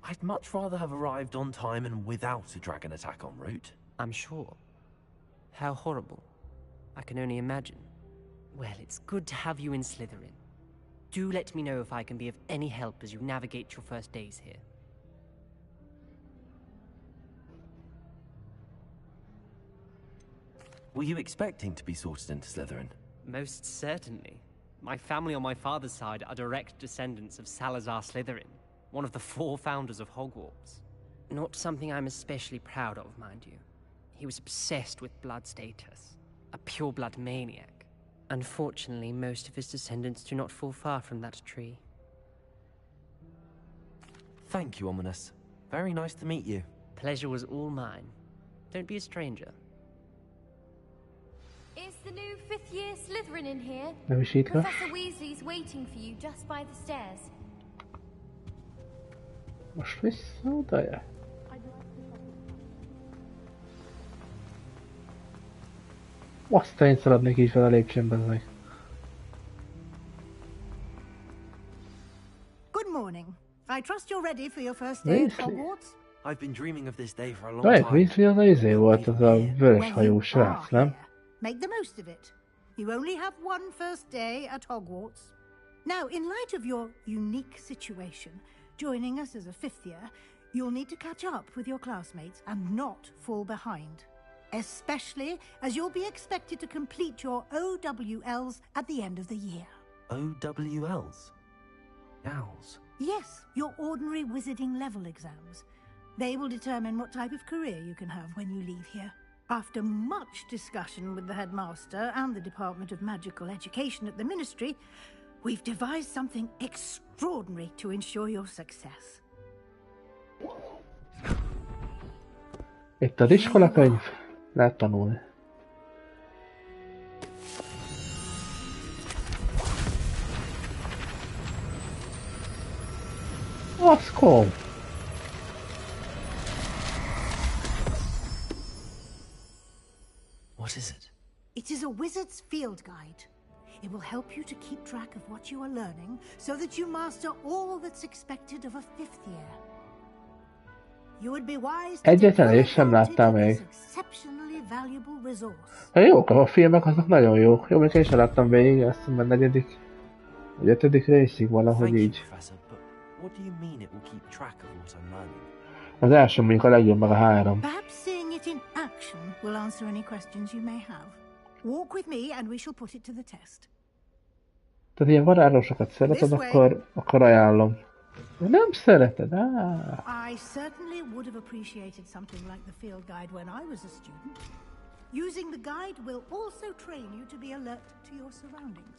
I'd much rather have arrived on time and without a dragon attack en route. I'm sure. How horrible. I can only imagine. Well, it's good to have you in Slytherin. Do let me know if I can be of any help as you navigate your first days here. Were you expecting to be sorted into Slytherin? Most certainly. My family on my father's side are direct descendants of Salazar Slytherin, one of the 4 founders of Hogwarts. Not something I'm especially proud of, mind you. He was obsessed with blood status, a pure-blood maniac. Unfortunately, most of his descendants do not fall far from that tree. Thank you, Ominous. Very nice to meet you. Pleasure was all mine. Don't be a stranger. Is the new 5th year Slytherin in here? Nem is itt van. Professor Weasley's waiting for you just by the stairs. Most vissza odaja. Azt én szaladnék így fel a lépcsőn bezzeg. Good morning. I trust you're ready for your first day at Hogwarts. I've been dreaming of this day for a long Right, time. Weasley az a izé volt, az a vörös hajú srác, nem? Make the most of it. You only have one first day at Hogwarts. Now, in light of your unique situation, joining us as a fifth year, you'll need to catch up with your classmates and not fall behind. Especially as you'll be expected to complete your OWLs at the end of the year. OWLs? Owls? Yes, your ordinary wizarding level exams. They will determine what type of career you can have when you leave here. After much discussion with the headmaster and the Department of Magical Education at the Ministry, we've devised something extraordinary to ensure your success. Itt az iskolakönyv, lehet tanulni. Aszkom! What is it? It is a wizard's field guide. It will help you to keep track of what you are learning so that you master all that's expected of a fifth year. You would be wise to Egyetlen és sem láttam még. Ha jók, a filmek azok nagyon jók. Jó, még én sem láttam végig, azt hiszem, a negyedik, vagy ötödik részig valahogy így. Az első mondjuk a legjobb, meg a 3. Perhaps seeing it in action will answer any questions you may have. Walk with me and we shall put it to the test. Tehát ilyen varázsokat szereted, akkor ajánlom. Nem szereted? I certainly would have appreciated something like the field guide when I was a student. Using the guide will also train you to be alert to your surroundings.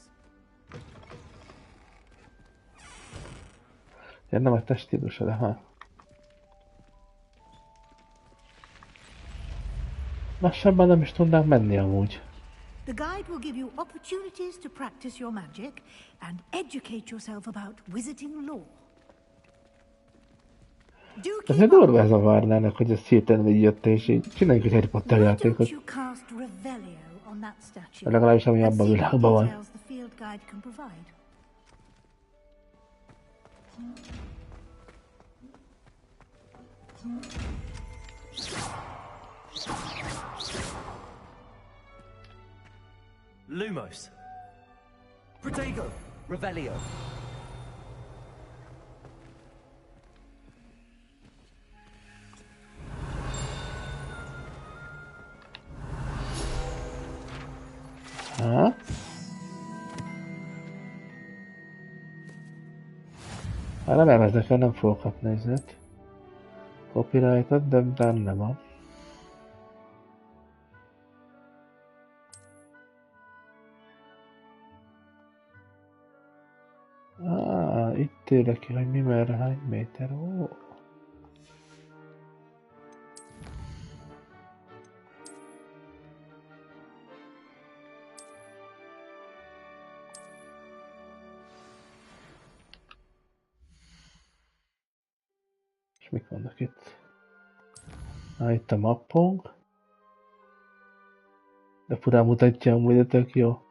Én nem a testílusa, de ha. Lassabban nem is tudnánk menni amúgy. The guide will give you opportunities to practice your magic and educate yourself about wizarding lore. Azért durva ez a Warnernek, hogy ez hirtelen így jött, és így csináljuk egy Harry Potter játékot. Legalábbis ami abban a világban van. Lumos. Protego. Revelio. Ha? Hát nem elveznek el, nem fogok kapni ezért. Copyrightot, de nem van. Itt írja ki, hogy mi merre, hány méter. Ó. És mik vannak itt? Itt a mappunk. De furán mutatja amúgy, de tök jó.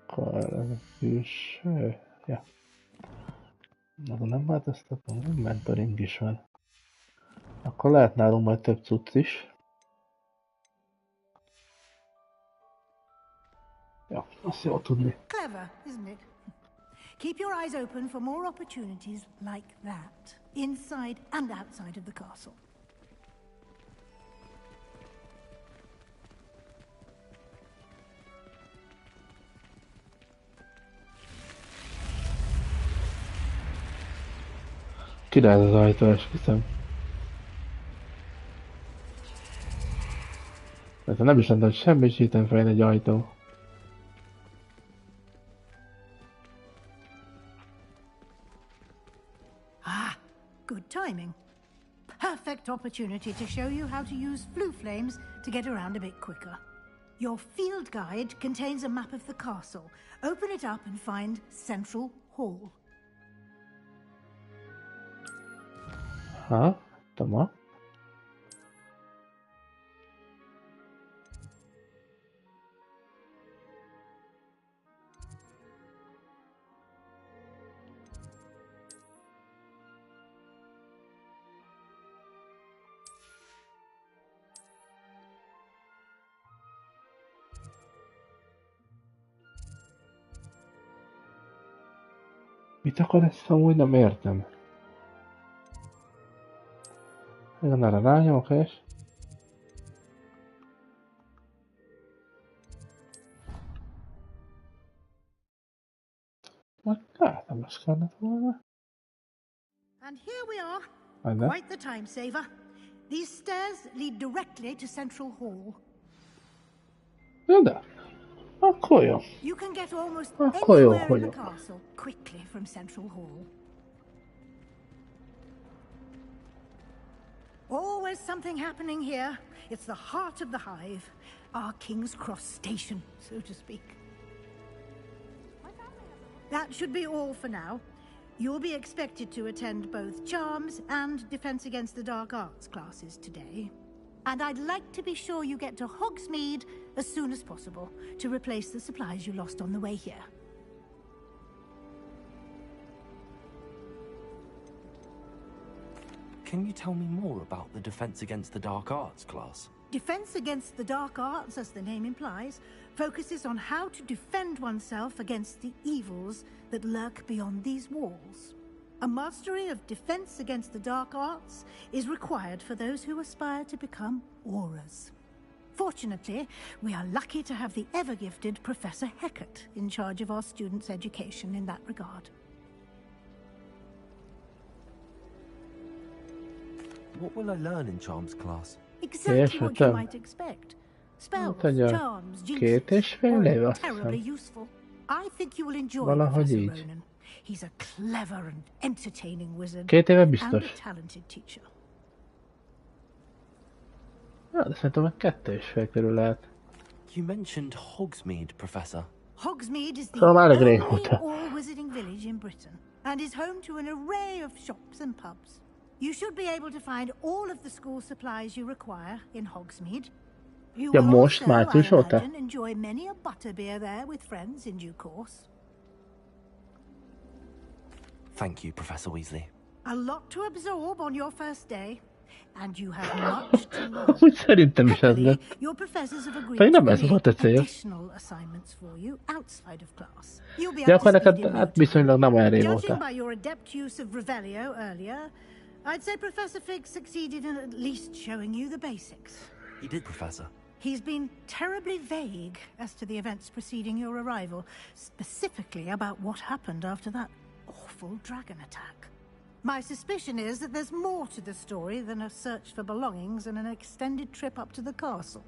Akkor a külső... Ja. Na, nem változtatom, mentoring is van. Akkor lehet nálunk majd több cucc is. Ja, azt jó tudni. Clever, isn't it? Keep your eyes open for more opportunities like that, inside and outside of the castle. Király az ajtó, esküszöm. Mert nem is mondom, hogy semmi síten fejn egy ajtó. Good timing. Perfect opportunity to show you how to use flue flames to get around a bit quicker. Your field guide contains a map of the castle. Open it up and find Central Hall. Toma. Mit akar ezt amúgy? Nem értem. Igen, erre rányomok és... Majd látom, ezt kellett volna. And here we are. Quite the time saver. These stairs lead directly to Central Hall. Ja, de. Akkor jó. You can get almost Akkor jó, anywhere in hogy the castle quickly from Central Hall. Always something happening here. It's the heart of the hive. Our King's Cross station, so to speak. That should be all for now. You'll be expected to attend both Charms and Defense Against the Dark Arts classes today. And I'd like to be sure you get to Hogsmeade as soon as possible to replace the supplies you lost on the way here. Can you tell me more about the Defense Against the Dark Arts class? Defense Against the Dark Arts, as the name implies, focuses on how to defend oneself against the evils that lurk beyond these walls. A mastery of Defense Against the Dark Arts is required for those who aspire to become auras. Fortunately, we are lucky to have the ever-gifted Professor Hecat in charge of our students' education in that regard. What will I learn in Charms class? Exactly what you might expect. Spells, charms, jinxes, all terribly useful. I think you will enjoy Professor Ronan. He's a clever and entertaining wizard and a talented teacher. Ja, de szerintem meg 2,5 körül lehet. You mentioned Hogsmeade, Professor. Hogsmeade is the only all-wizarding village in Britain and is home to an array of shops and pubs. You should be able to find all of the school supplies you require in Hogsmeade. You will also, I imagine, enjoy many a butterbeer there with friends in due course. Thank you, Professor Weasley. A lot to absorb on your first day, and you have much to learn. Happily, your professors have agreed to create additional assignments for you outside of class. You'll be up to speed in no time. Judging by your adept use of Revelio earlier, I'd say Professor Fig succeeded in at least showing you the basics. He did, Professor. He's been terribly vague as to the events preceding your arrival, specifically about what happened after that awful dragon attack. My suspicion is that there's more to the story than a search for belongings and an extended trip up to the castle.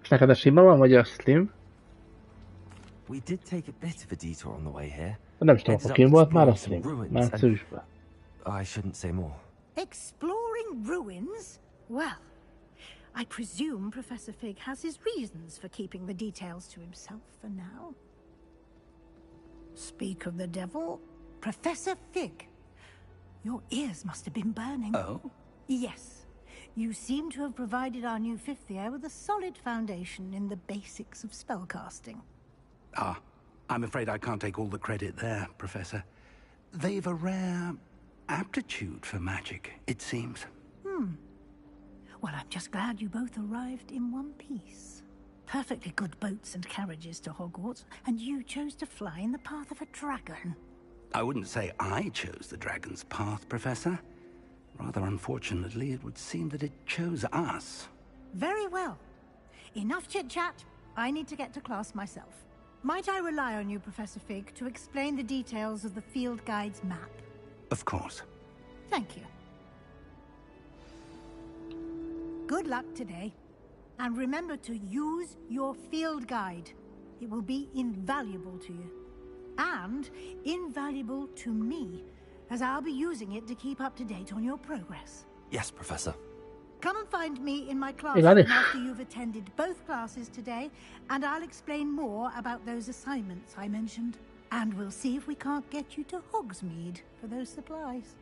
Neked a sima van, vagy a slim? We did take a bit of a detour on the way here. Nem is tudom, akkor kim volt már a slim. Márciusban. I shouldn't say more. Exploring ruins? Well, I presume Professor Fig has his reasons for keeping the details to himself for now. Speak of the devil, Professor Fig. Your ears must have been burning. Oh? Yes. You seem to have provided our new fifth year with a solid foundation in the basics of spellcasting. Ah, I'm afraid I can't take all the credit there, Professor. They've a rare aptitude for magic, it seems. Well, I'm just glad you both arrived in one piece. Perfectly good boats and carriages to Hogwarts, and you chose to fly in the path of a dragon. I wouldn't say I chose the dragon's path, Professor. Rather unfortunately, it would seem that it chose us. Very well. Enough chit-chat. I need to get to class myself. Might I rely on you, Professor Fig, to explain the details of the field guide's map? Of course. Thank you. Good luck today. And remember to use your field guide. It will be invaluable to you. And invaluable to me, as I'll be using it to keep up to date on your progress. Yes, Professor. Come and find me in my classroom after you've attended both classes today, and I'll explain more about those assignments I mentioned. And we'll see if we can't get you to Hogsmeade for those supplies.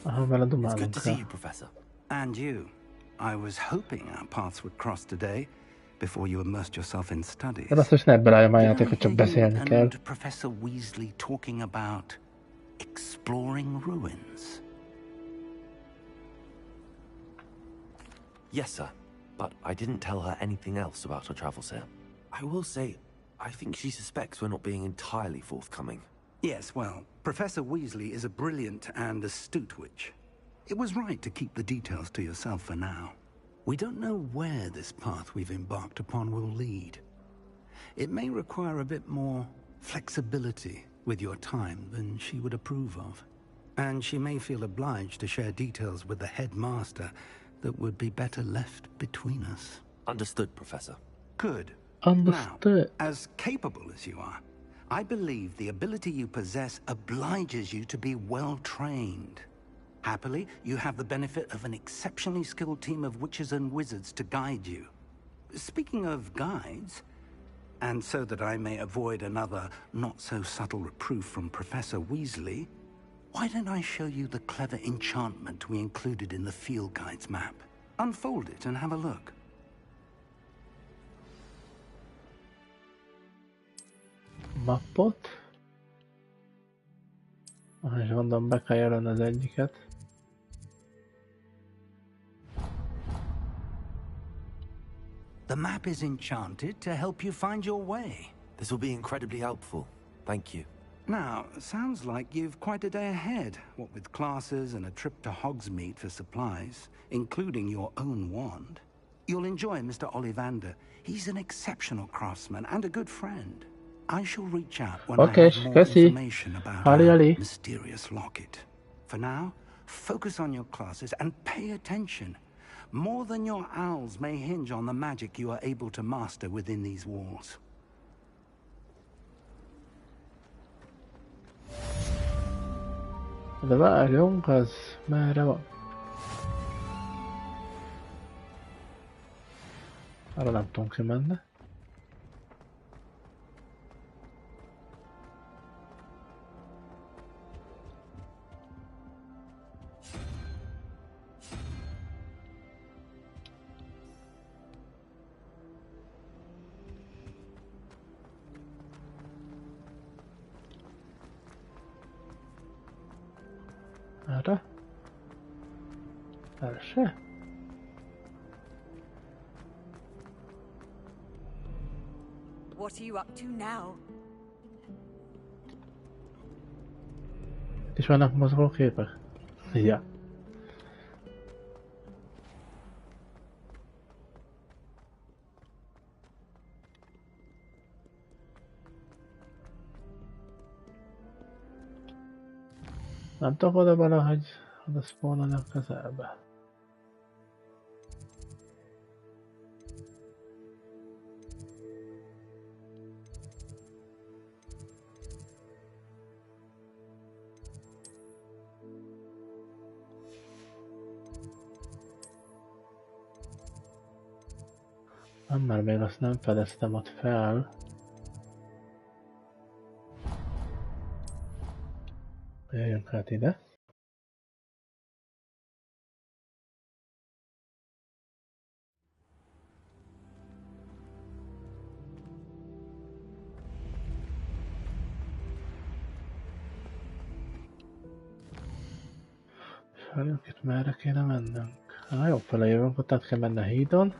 It's good to see you, Professor. And you. I was hoping our paths would cross today, before you immersed yourself in studies. De azt is ne ebben állja már játékot, csak beszélni kell. And Professor Weasley talking about exploring ruins. Yes, sir. but I didn't tell her anything else about her travels here. I will say, I think she suspects we're not being entirely forthcoming. Yes, well, Professor Weasley is a brilliant and astute witch. It was right to keep the details to yourself for now. We don't know where this path we've embarked upon will lead. It may require a bit more flexibility with your time than she would approve of. And she may feel obliged to share details with the headmaster that would be better left between us. Understood, Professor. Good. Understood. Now, as capable as you are, I believe the ability you possess obliges you to be well trained. Happily, you have the benefit of an exceptionally skilled team of witches and wizards to guide you. Speaking of guides, and so that I may avoid another not-so-subtle reproof from Professor Weasley, why don't I show you the clever enchantment we included in the field guide's map? Unfold it and have a look. Mappot. És onnan be kell jelölni az egyiket. The map is enchanted to help you find your way. This will be incredibly helpful. Thank you. Now, sounds like you've quite a day ahead, what with classes and a trip to Hogsmeade for supplies, including your own wand. You'll enjoy Mr. Ollivander. He's an exceptional craftsman and a good friend. I shall reach out when I have more information about our mysterious locket. For now, focus on your classes and pay attention. More than your owls may hinge on the magic you are able to master within these walls. De várjunk, az merre van? Arra nem tudunk kimenni. Erre? Erre se? What are you up to now? Itt is vannak mozgóképek? Ja. Nem tudok oda valahogy oda spawnolni a közelbe. Nem, mert még azt nem fedeztem ott fel. Jöjjünk hát ide. Várjunk, itt merre kéne mennünk? Jobb fele jövünk, ott át kell menni a hídon.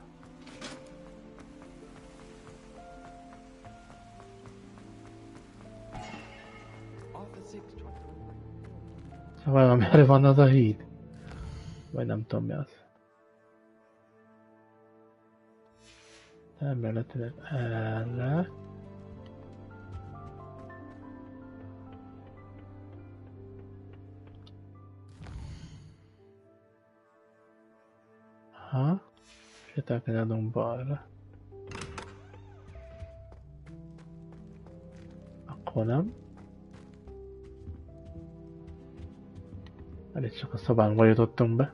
Szóval merre van az a híd? Vagy nem tudom mi az. Elméletileg erre. Aha. És itt el kell adnunk balra. Akkor nem. Elég csak a szobánkba jutottunk be.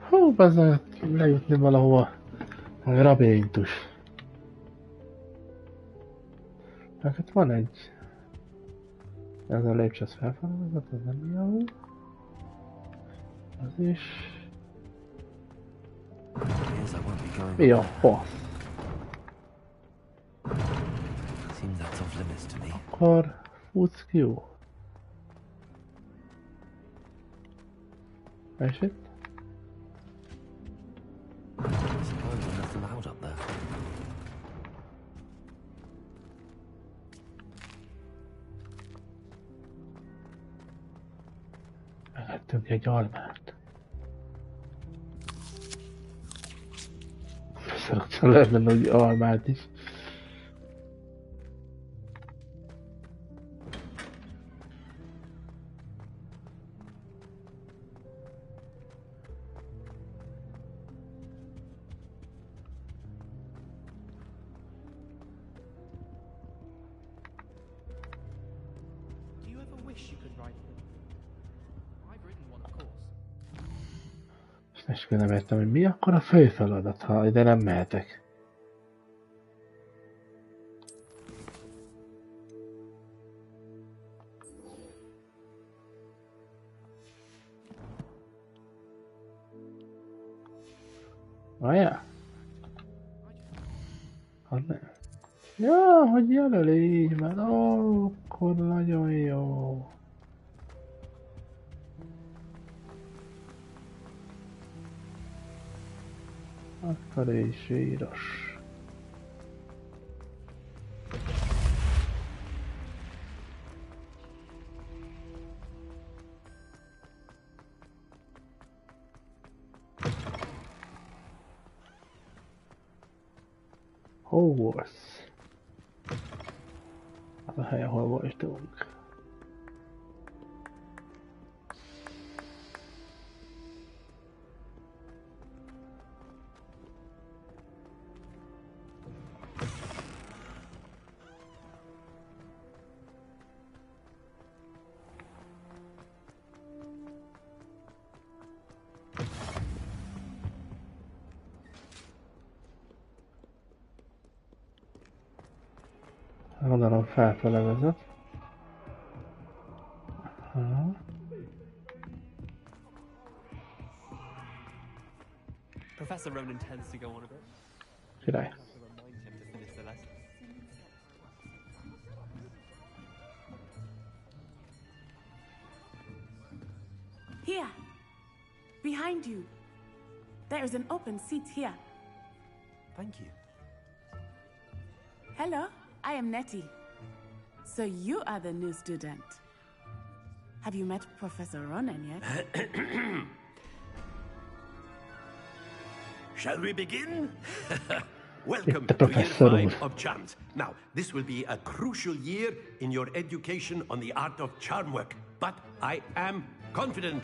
Hú, bazdmeg lejutni valahova. A labirintус. Hát van egy... Ez a lépcső, az felfelevezett, az nem jó. Az is... Mi a fasz? Seems that's off limits to me. akkor futsz ki jó. És itt? Megettünk egy almát. Szerintem lehet menni, hogy almát is. És nem értem, hogy mi akkor a fő feladat, ha ide nem mehetek. Várjál? Ja, hogy jelöl így, mert akkor nagyon jó. Akkor is zsíros. Hogwarts. Az a hely, ahol voltunk. Gondolom felfele vezet. Professor Ronan tends to go on a bit. Király. Here, behind you. There is an open seat here. Thank you. Hello, I am Nettie. So you are the new student. Have you met Professor Ronan yet? Shall we begin? Welcome to year 5 of charms. Now, this will be a crucial year in your education on the art of charm work. But I am confident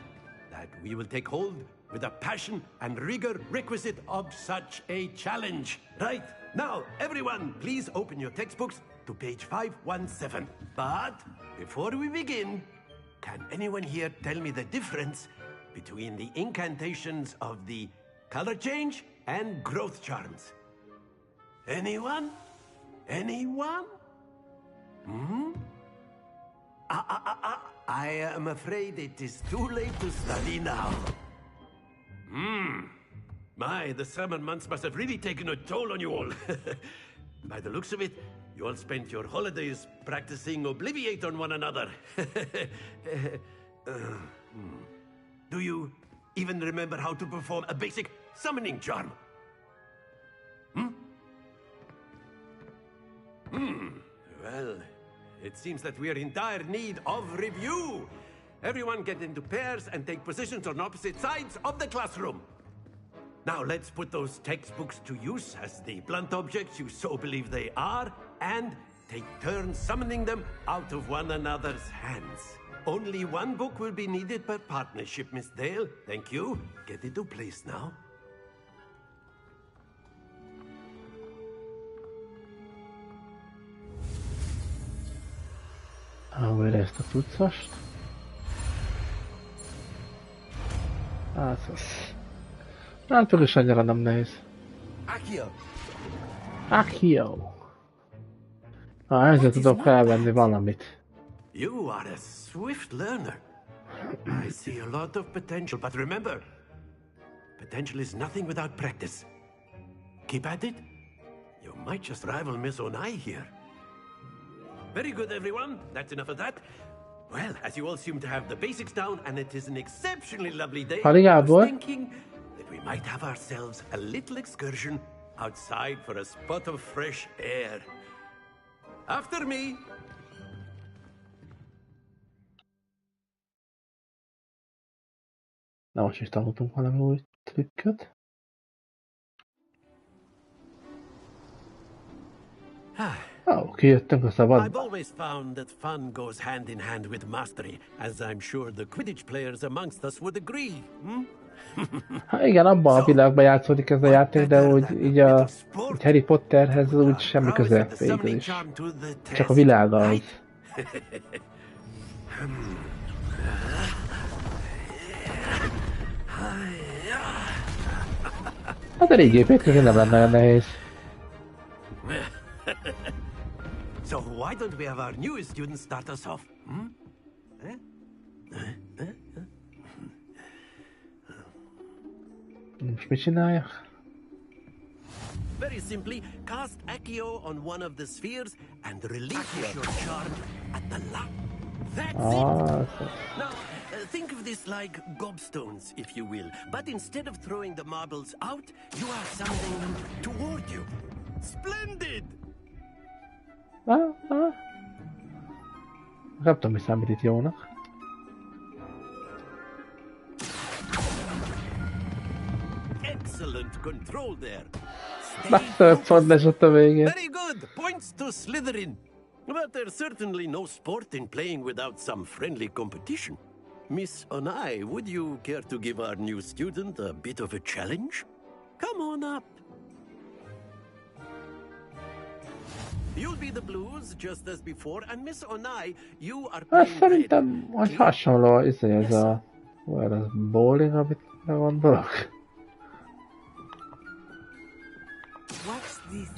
that we will take hold with the passion and rigor requisite of such a challenge. Right, now, everyone, please open your textbooks to page 517. But before we begin, can anyone here tell me the difference between the incantations of the color change and growth charms? Anyone? Anyone? Hmm? I am afraid it is too late to study now. My, the summer months must have really taken a toll on you all. By the looks of it, you all spent your holidays practicing Obliviate on one another. Do you even remember how to perform a basic summoning charm? Well, it seems that we are in dire need of review. Everyone get into pairs and take positions on opposite sides of the classroom. Now let's put those textbooks to use as the blunt objects you so believe they are, and take turns summoning them out of one another's hands. Only one book will be needed per partnership, Miss Dale. Thank you. Get into place now. Újra ezt a tucast. Hát is annyira nem nehéz. Accio. Ezzel tudok felvenni valamit. You are a swift learner. I see a lot of potential, but remember, potential is nothing without practice. Keep at it. You might just rival Miss Onai here. Very good, everyone. That's enough of that. Well, as you all seem to have the basics down, and it is an exceptionally lovely day, I was thinking that we might have ourselves a little excursion outside for a spot of fresh air. After me. Na, most is tanultunk valami új trükköt. Kijöttünk a szabadba. I've always found that fun goes hand in hand with mastery, as I'm sure the Quidditch players amongst us would agree. Hát igen, abban a világban játszódik ez a játék, de úgy így a Harry Potterhez úgy semmi köze végül is. Csak a világa az. Hát a régi építkezés nem lenne olyan nehéz. So why don't we have our newest student start us off? Most mit csináljak? Very simply, cast Accio on one of the spheres and relinquish your charm at the lock. That's it! Now, think of this like gobstones, if you will. But instead of throwing the marbles out, you are summoning them toward you. Splendid! Nem tudom, mi számít itt jónak. Excellent control there. Megtörpad lesett a végén. Very good. Points to Slytherin. But there's certainly no sport in playing without some friendly competition. Miss Onai, would you care to give our new student a bit of a challenge? Come on up. You'll be the blues just as before, and Miss Onai, you are playing red. Szerintem hogy hasonló ez a bowling, amit gondolok. What's this?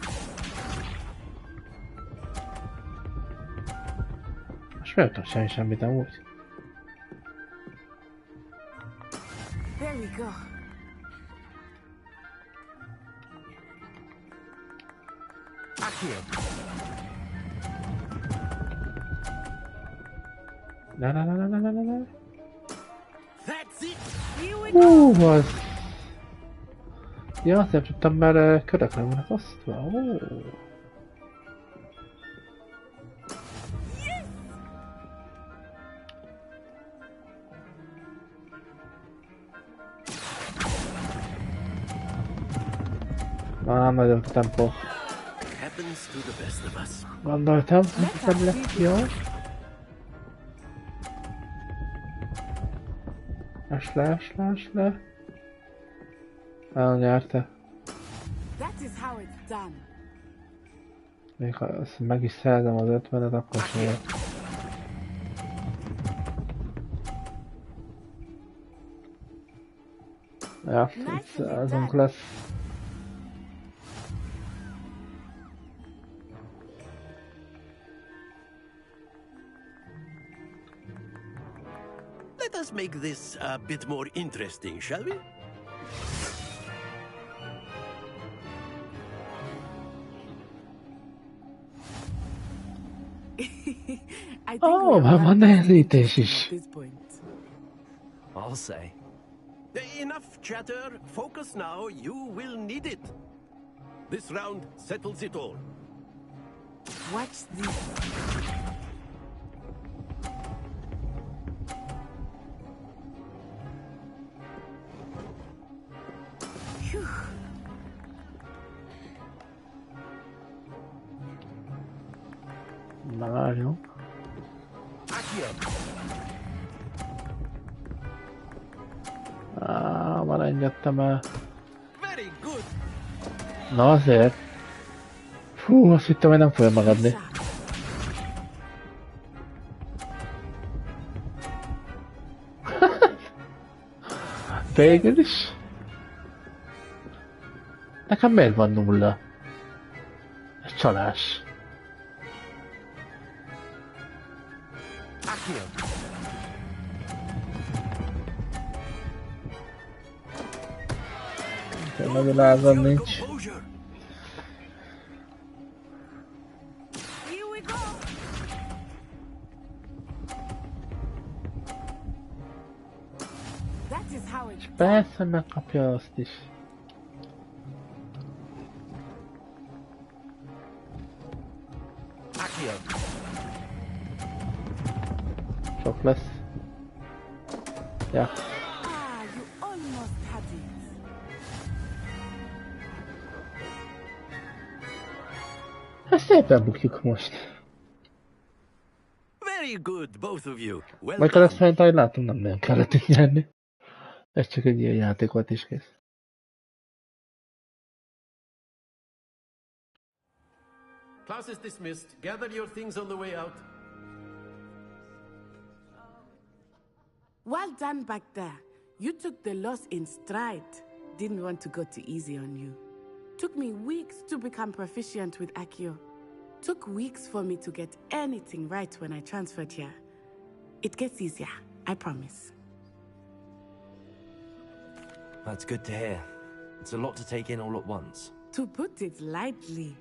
Most nem tudom semmit amúgy. There we go. Na. That's it. Az. Ja, azt nem tudtam, mert körökre vannak osztva. Nagyobb a tempó. Gondoltam, hogy nem lesz jó. Esd le. Elnyerte. Még ha azt meg is szerzem az 50-et, akkor sem. Ja, itt szerzünk lesz. Let us make this a bit more interesting, shall we? Van nehezítés is. I'll say. Enough chatter. Focus now. You will need it. This round settles it all. Watch this. Na várjunk. Már engedtem el. Na azért. Fú, azt hittem, hogy nem fogja magadni. Végül is. Nekem miért van 0? Ez csalás. Nagyon lázam nincs. Persze megkapja azt is. Sok lesz. Ja. Ezt szépen bukjuk most. Very good, both of you. Majd ezt szerint, ahogy látom, nem nagyon kellett így nyerni. Ez csak egy ilyen játék volt is kész. Class is dismissed. Gather your things on the way out. Well done back there. You took the loss in stride. Didn't want to go too easy on you. Took me weeks to become proficient with Accio. Took weeks for me to get anything right when I transferred here. It gets easier, I promise. That's good to hear. It's a lot to take in all at once. To put it lightly,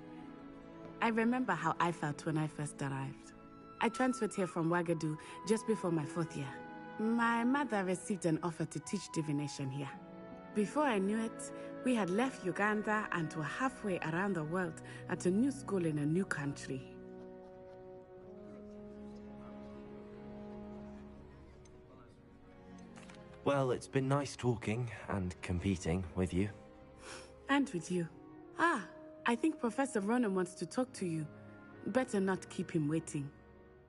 I remember how I felt when I first arrived. I transferred here from Ouagadougou just before my 4th year. My mother received an offer to teach divination here. Before I knew it, we had left Uganda and were halfway around the world at a new school in a new country. Well, it's been nice talking and competing with you. And with you. Ah, I think Professor Ronan wants to talk to you. Better not keep him waiting.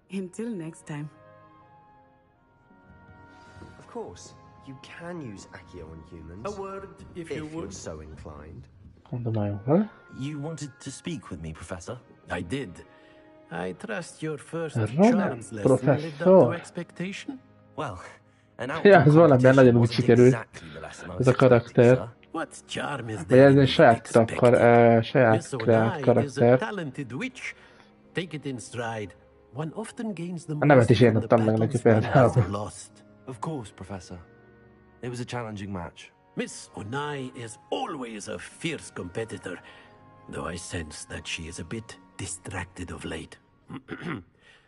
Until next time. Of course, you can use Accio on humans. A word, if you would. You're so inclined. You wanted to speak with me, Professor? I did. I trust your first Ronan, charms lesson lived up to expectation. Well, ja, ez valamilyen nagyon úgy sikerült. Ez a karakter. Vagy ez egy saját kreált karakter. A nevet is én adtam meg neki például. Of course, Professor. It was a challenging match. Miss Onai is always a fierce competitor, though I sense that she is a bit distracted of late.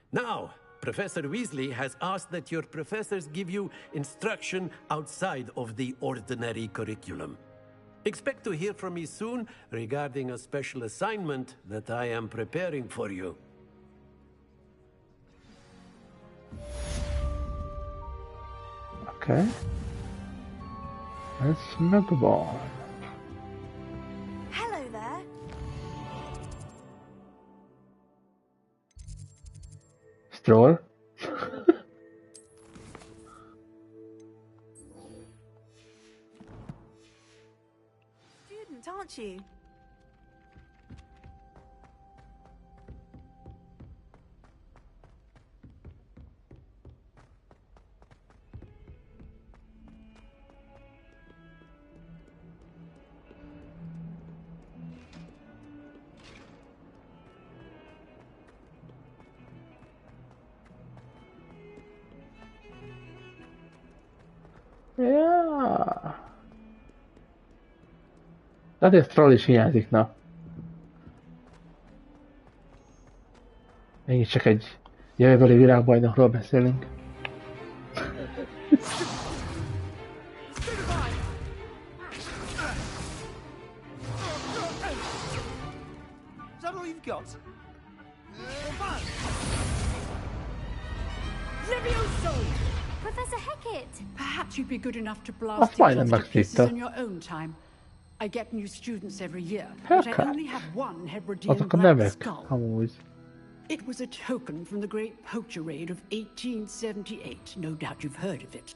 Now, Professor Weasley has asked that your professors give you instruction outside of the ordinary curriculum. Expect to hear from me soon regarding a special assignment that I am preparing for you. Okay. Ez megvan. Hello there. Stroll. Student, aren't you? Ja. De azért troll is hiányzik, na. Mégis csak egy jövőbeli világbajnokról beszélünk. Professor Hecat! Perhaps you'd be good enough to blast these to pieces in your own time. I get new students every year, but I only have one Hebridean black skull. It was a token from the Great Poacher Raid of 1878. No doubt you've heard of it.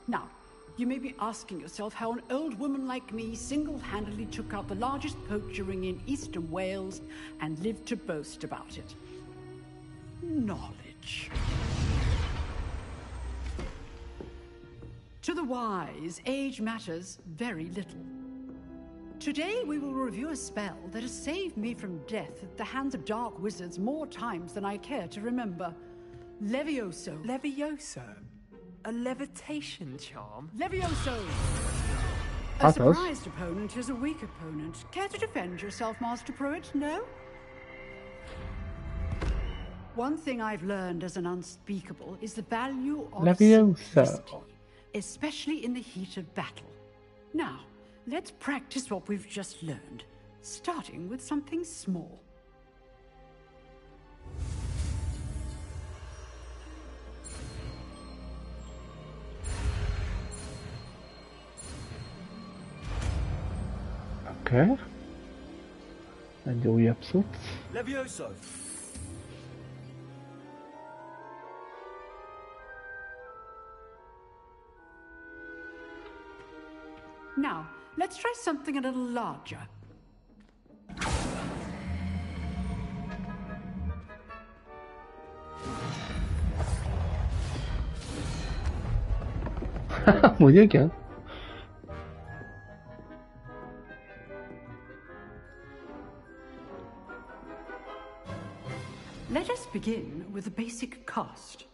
Now, you may be asking yourself how an old woman like me single-handedly took out the largest poacher ring in eastern Wales and lived to boast about it. Knowledge. To the wise, age matters very little. Today we will review a spell that has saved me from death at the hands of dark wizards more times than I care to remember. Levioso. Levioso? A levitation charm? Levioso! A surprised opponent is a weak opponent. Care to defend yourself, Master Pruitt? No? One thing I've learned as an unspeakable is the value of simplicity. especially in the heat of battle. Now, let's practice what we've just learned, starting with something small. Okay. Egy újabb cucc. Levioso. Now, let's try something a little larger. Amúgy igen. Let us begin with a basic cast.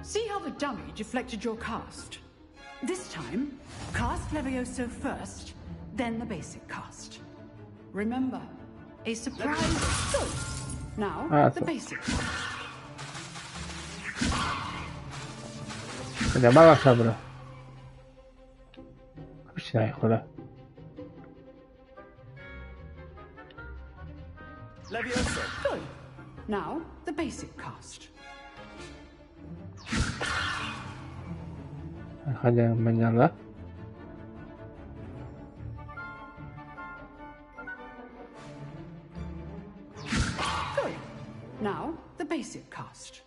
See how the dummy deflected your cast? This time, cast Levioso first, then the basic cast. Remember, a surprise. Good. Now, the basic cast. De magasabbra. Mit csinálják vele? Levioso. Good. Now, the basic cast. Hagyján menjen le. Good. Now, the basic cast.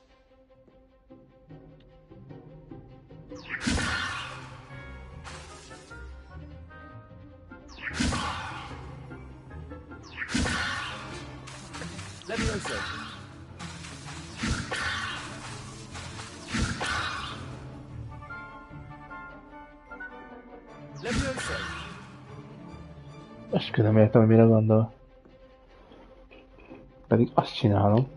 Levioso. Levioso. Eskü nem értem, hogy mire gondol. Pedig azt csinálom.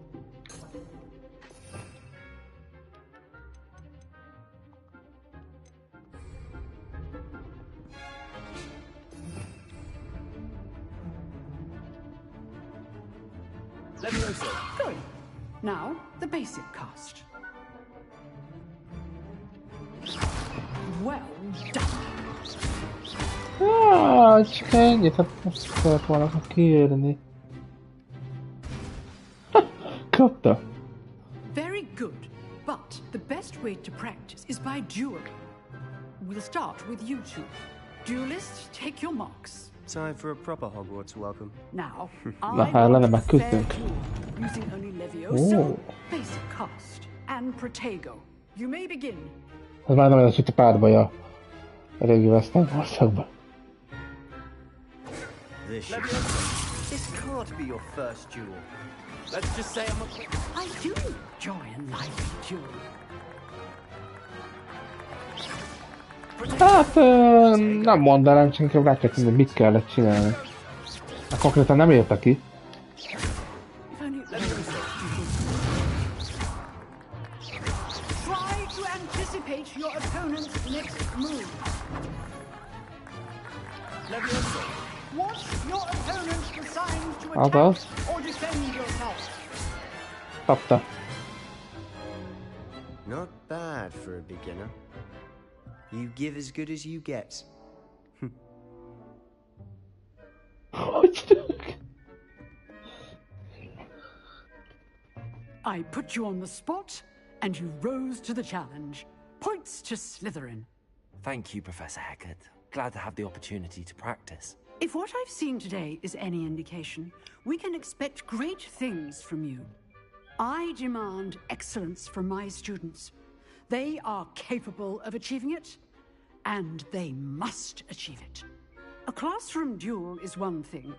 Levioso. Good. Now, the basic cast. Well done. Csak ennyit, hát azt kellett volna kérni. Kapta. Very good, but the best way to practice is by dueling. We'll start with you two. Duelists, take your marks. Time for a proper Hogwarts welcome. Now, Na hát lenne meg küzdünk. using only Levioso, basic cast, and Protego. You may begin. Ez már nem ez itt a párbaja. A régi Western országban. This can't be your first duel. Let's just say I'm a... I do enjoy a lively duel. Hát nem mondanám, csak inkább rákezdtem, hogy mit kellett csinálni. Hát konkrétan nem érte ki. Try to anticipate your opponent's next move. Levioso. Watch your opponent's designs to attack or defend yourself. Kapta. Not bad for a beginner. You give as good as you get. I put you on the spot, and you rose to the challenge. Points to Slytherin. Thank you, Professor Hecat. Glad to have the opportunity to practice. If what I've seen today is any indication, we can expect great things from you. I demand excellence from my students. They are capable of achieving it, and they must achieve it. A classroom duel is one thing,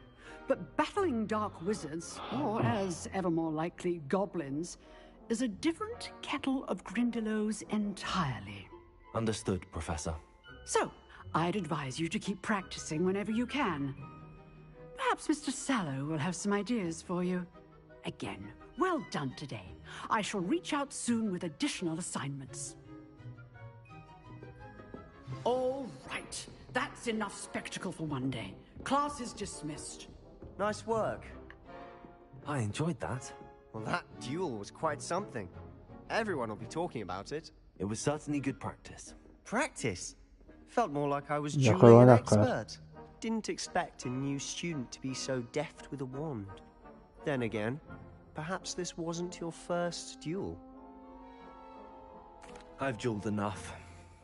but battling dark wizards, or as ever more likely, goblins, is a different kettle of Grindylows entirely. Understood, Professor. So, I'd advise you to keep practicing whenever you can. Perhaps Mr. Sallow will have some ideas for you. Again, well done today. I shall reach out soon with additional assignments. All right. That's enough spectacle for one day. Class is dismissed. Nice work. I enjoyed that. Well, that duel was quite something. Everyone will be talking about it. It was certainly good practice. Practice? Felt more like I was dueling an expert. Didn't expect a new student to be so deft with a wand. Then again, perhaps this wasn't your first duel. I've dueled enough.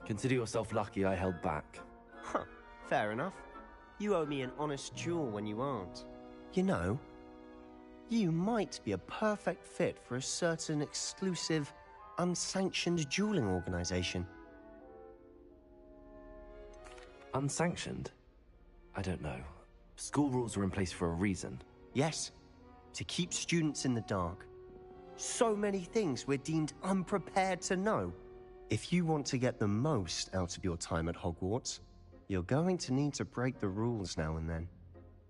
Consider yourself lucky I held back. Huh, fair enough. You owe me an honest duel when you aren't. You know, you might be a perfect fit for a certain exclusive, unsanctioned dueling organization. Unsanctioned? I don't know. School rules are in place for a reason. Yes, to keep students in the dark. So many things we're deemed unprepared to know. If you want to get the most out of your time at Hogwarts, you're going to need to break the rules now and then.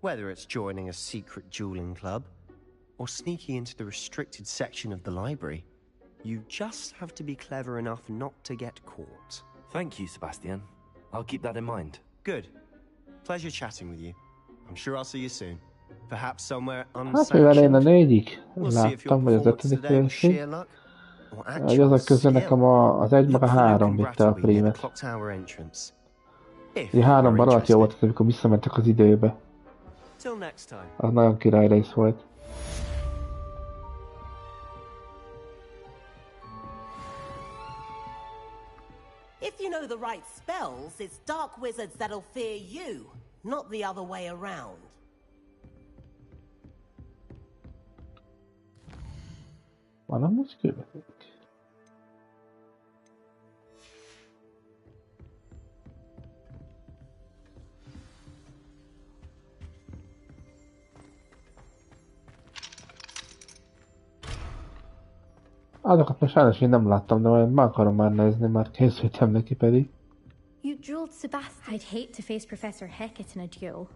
Whether it's joining a secret dueling club, or sneaking into the restricted section of the library, you just have to be clever enough not to get caught. Thank you, Sebastian. I'll keep that in mind. Good. Pleasure chatting with you. I'm sure I'll see you soon. Perhaps somewhere Hát mivel én a 4-ig We'll see if láttam, you're vagy az performance 5. today with részig, sheer luck or hogy actual azok közül skill. nekem az 1 meg a 3 vitte a Congratulate me at the prímet. clock tower entrance. If Ugye 3 you're barat jó interested. volt, amikor visszamentek az időbe. Till next time. Az nagyon király rész volt. If you know the right spells, it's dark wizards that'll fear you, not the other way around. Van amúgy követik. Azokat most sajnos én nem láttam, de majd meg akarom már nézni, már készültem neki pedig. You dueled Sebastian. I'd hate to face Professor Hecat in a duel.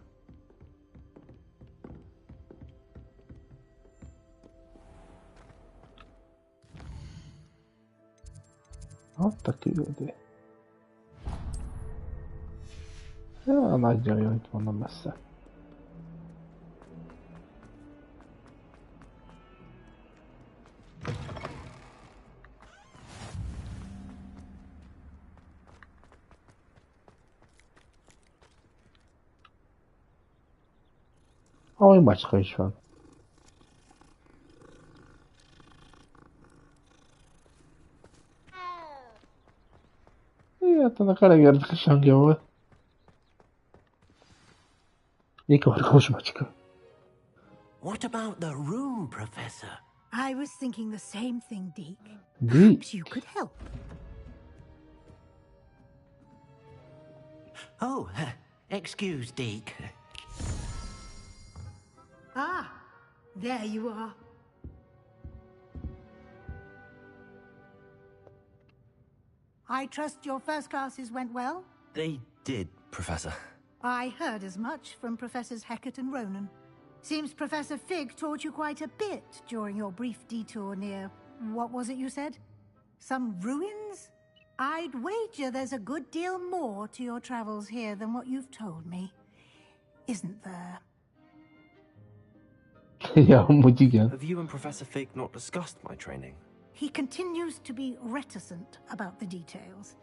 Ott a küldő. Ja, nagyon jó, itt mondom messze. Ahogy macska is van. Hát annak elég érdekes hangja volt. Ikargós macska. What about the room, Professor? I was thinking the same thing, Deke. Deke? Perhaps you could help. Oh, excuse, Deke. Ah, there you are. I trust your first classes went well? They did, Professor. I heard as much from Professors Hecat and Ronan. Seems Professor Fig taught you quite a bit during your brief detour near... what was it you said? Some ruins? I'd wager there's a good deal more to your travels here than what you've told me. Isn't there? Ja, amúgy igen. Have you and Professor Fig not discussed my training? He continues to be reticent about the details,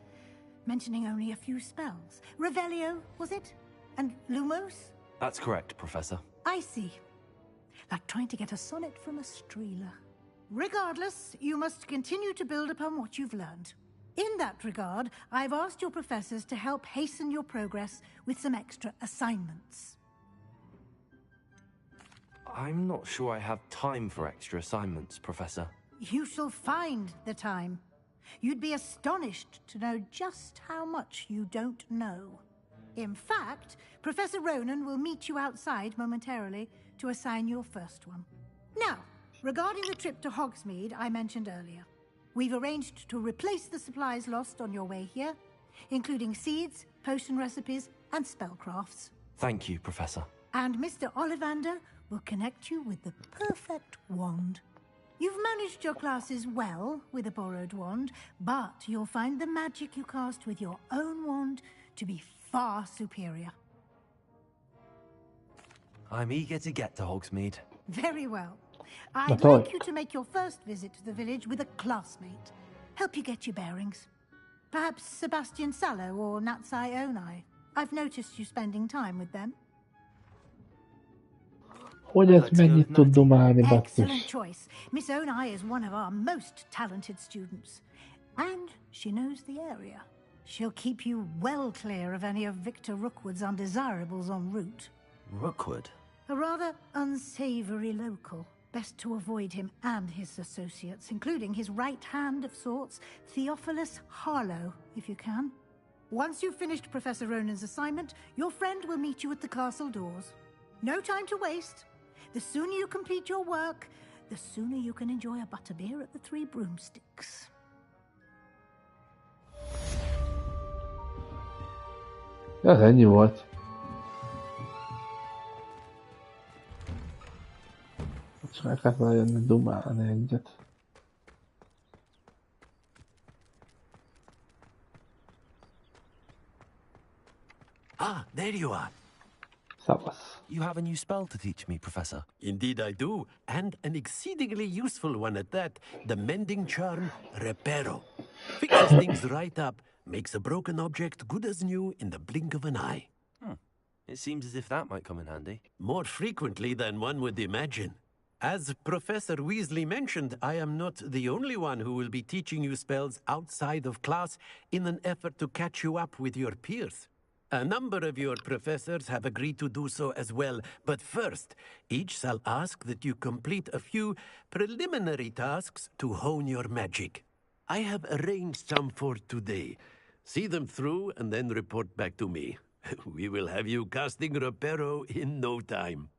mentioning only a few spells. Revelio, was it? And Lumos? That's correct, Professor. I see. Like trying to get a sonnet from a streeler. Regardless, you must continue to build upon what you've learned. In that regard, I've asked your professors to help hasten your progress with some extra assignments. I'm not sure I have time for extra assignments, Professor. You shall find the time. You'd be astonished to know just how much you don't know. In fact, Professor Ronan will meet you outside momentarily to assign your first one. Now, regarding the trip to Hogsmeade I mentioned earlier, we've arranged to replace the supplies lost on your way here, including seeds, potion recipes, and spellcrafts. Thank you, Professor. And Mr. Ollivander will connect you with the perfect wand. You've managed your classes well with a borrowed wand, but you'll find the magic you cast with your own wand to be far superior. I'm eager to get to Hogsmeade. Very well. I'd like you to make your first visit to the village with a classmate. Help you get your bearings. Perhaps Sebastian Sallow or Natsai Onai. I've noticed you spending time with them. Hogy ez mennyit tud domálni, Excellent basszus? choice. Miss Onai is one of our most talented students. And she knows the area. She'll keep you well clear of any of Victor Rookwood's undesirables en route. Rookwood? A rather unsavory local. Best to avoid him and his associates, including his right hand of sorts, Theophilus Harlow, if you can. Once you've finished Professor Ronan's assignment, your friend will meet you at the castle doors. No time to waste. The sooner you complete your work, the sooner you can enjoy a butterbeer at the Three Broomsticks. Ez ennyi volt. Csak el kellett volna jönni dumálni egyet. Ah, there you are. Szavasz. You have a new spell to teach me, Professor. Indeed I do, and an exceedingly useful one at that. The mending charm, Reparo. Fixes things right up, makes a broken object good as new in the blink of an eye. It seems as if that might come in handy. More frequently than one would imagine. As Professor Weasley mentioned, I am not the only one who will be teaching you spells outside of class in an effort to catch you up with your peers. A number of your professors have agreed to do so as well, but first, each shall ask that you complete a few preliminary tasks to hone your magic. I have arranged some for today. See them through and then report back to me. We will have you casting Reparo in no time.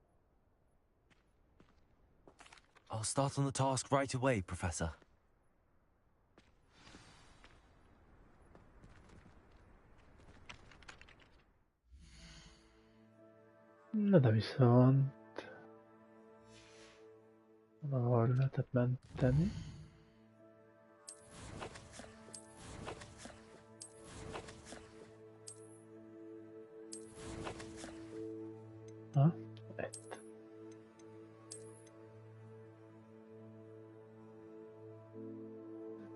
I'll start on the task right away, Professor. Na de viszont... Ahol lehetett menteni. Ha, itt.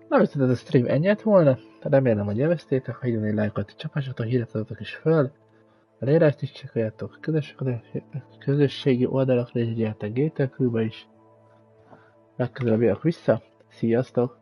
Na viszont ez a stream ennyit volna. Remélem, hogy élveztétek, ha idén egy lájkot, csapássatok, híret adjatok is föl. A leírást is csekkoljátok, közösségi oldalakra is gyertek Gtavba is. Legközelebb jövök vissza. Sziasztok!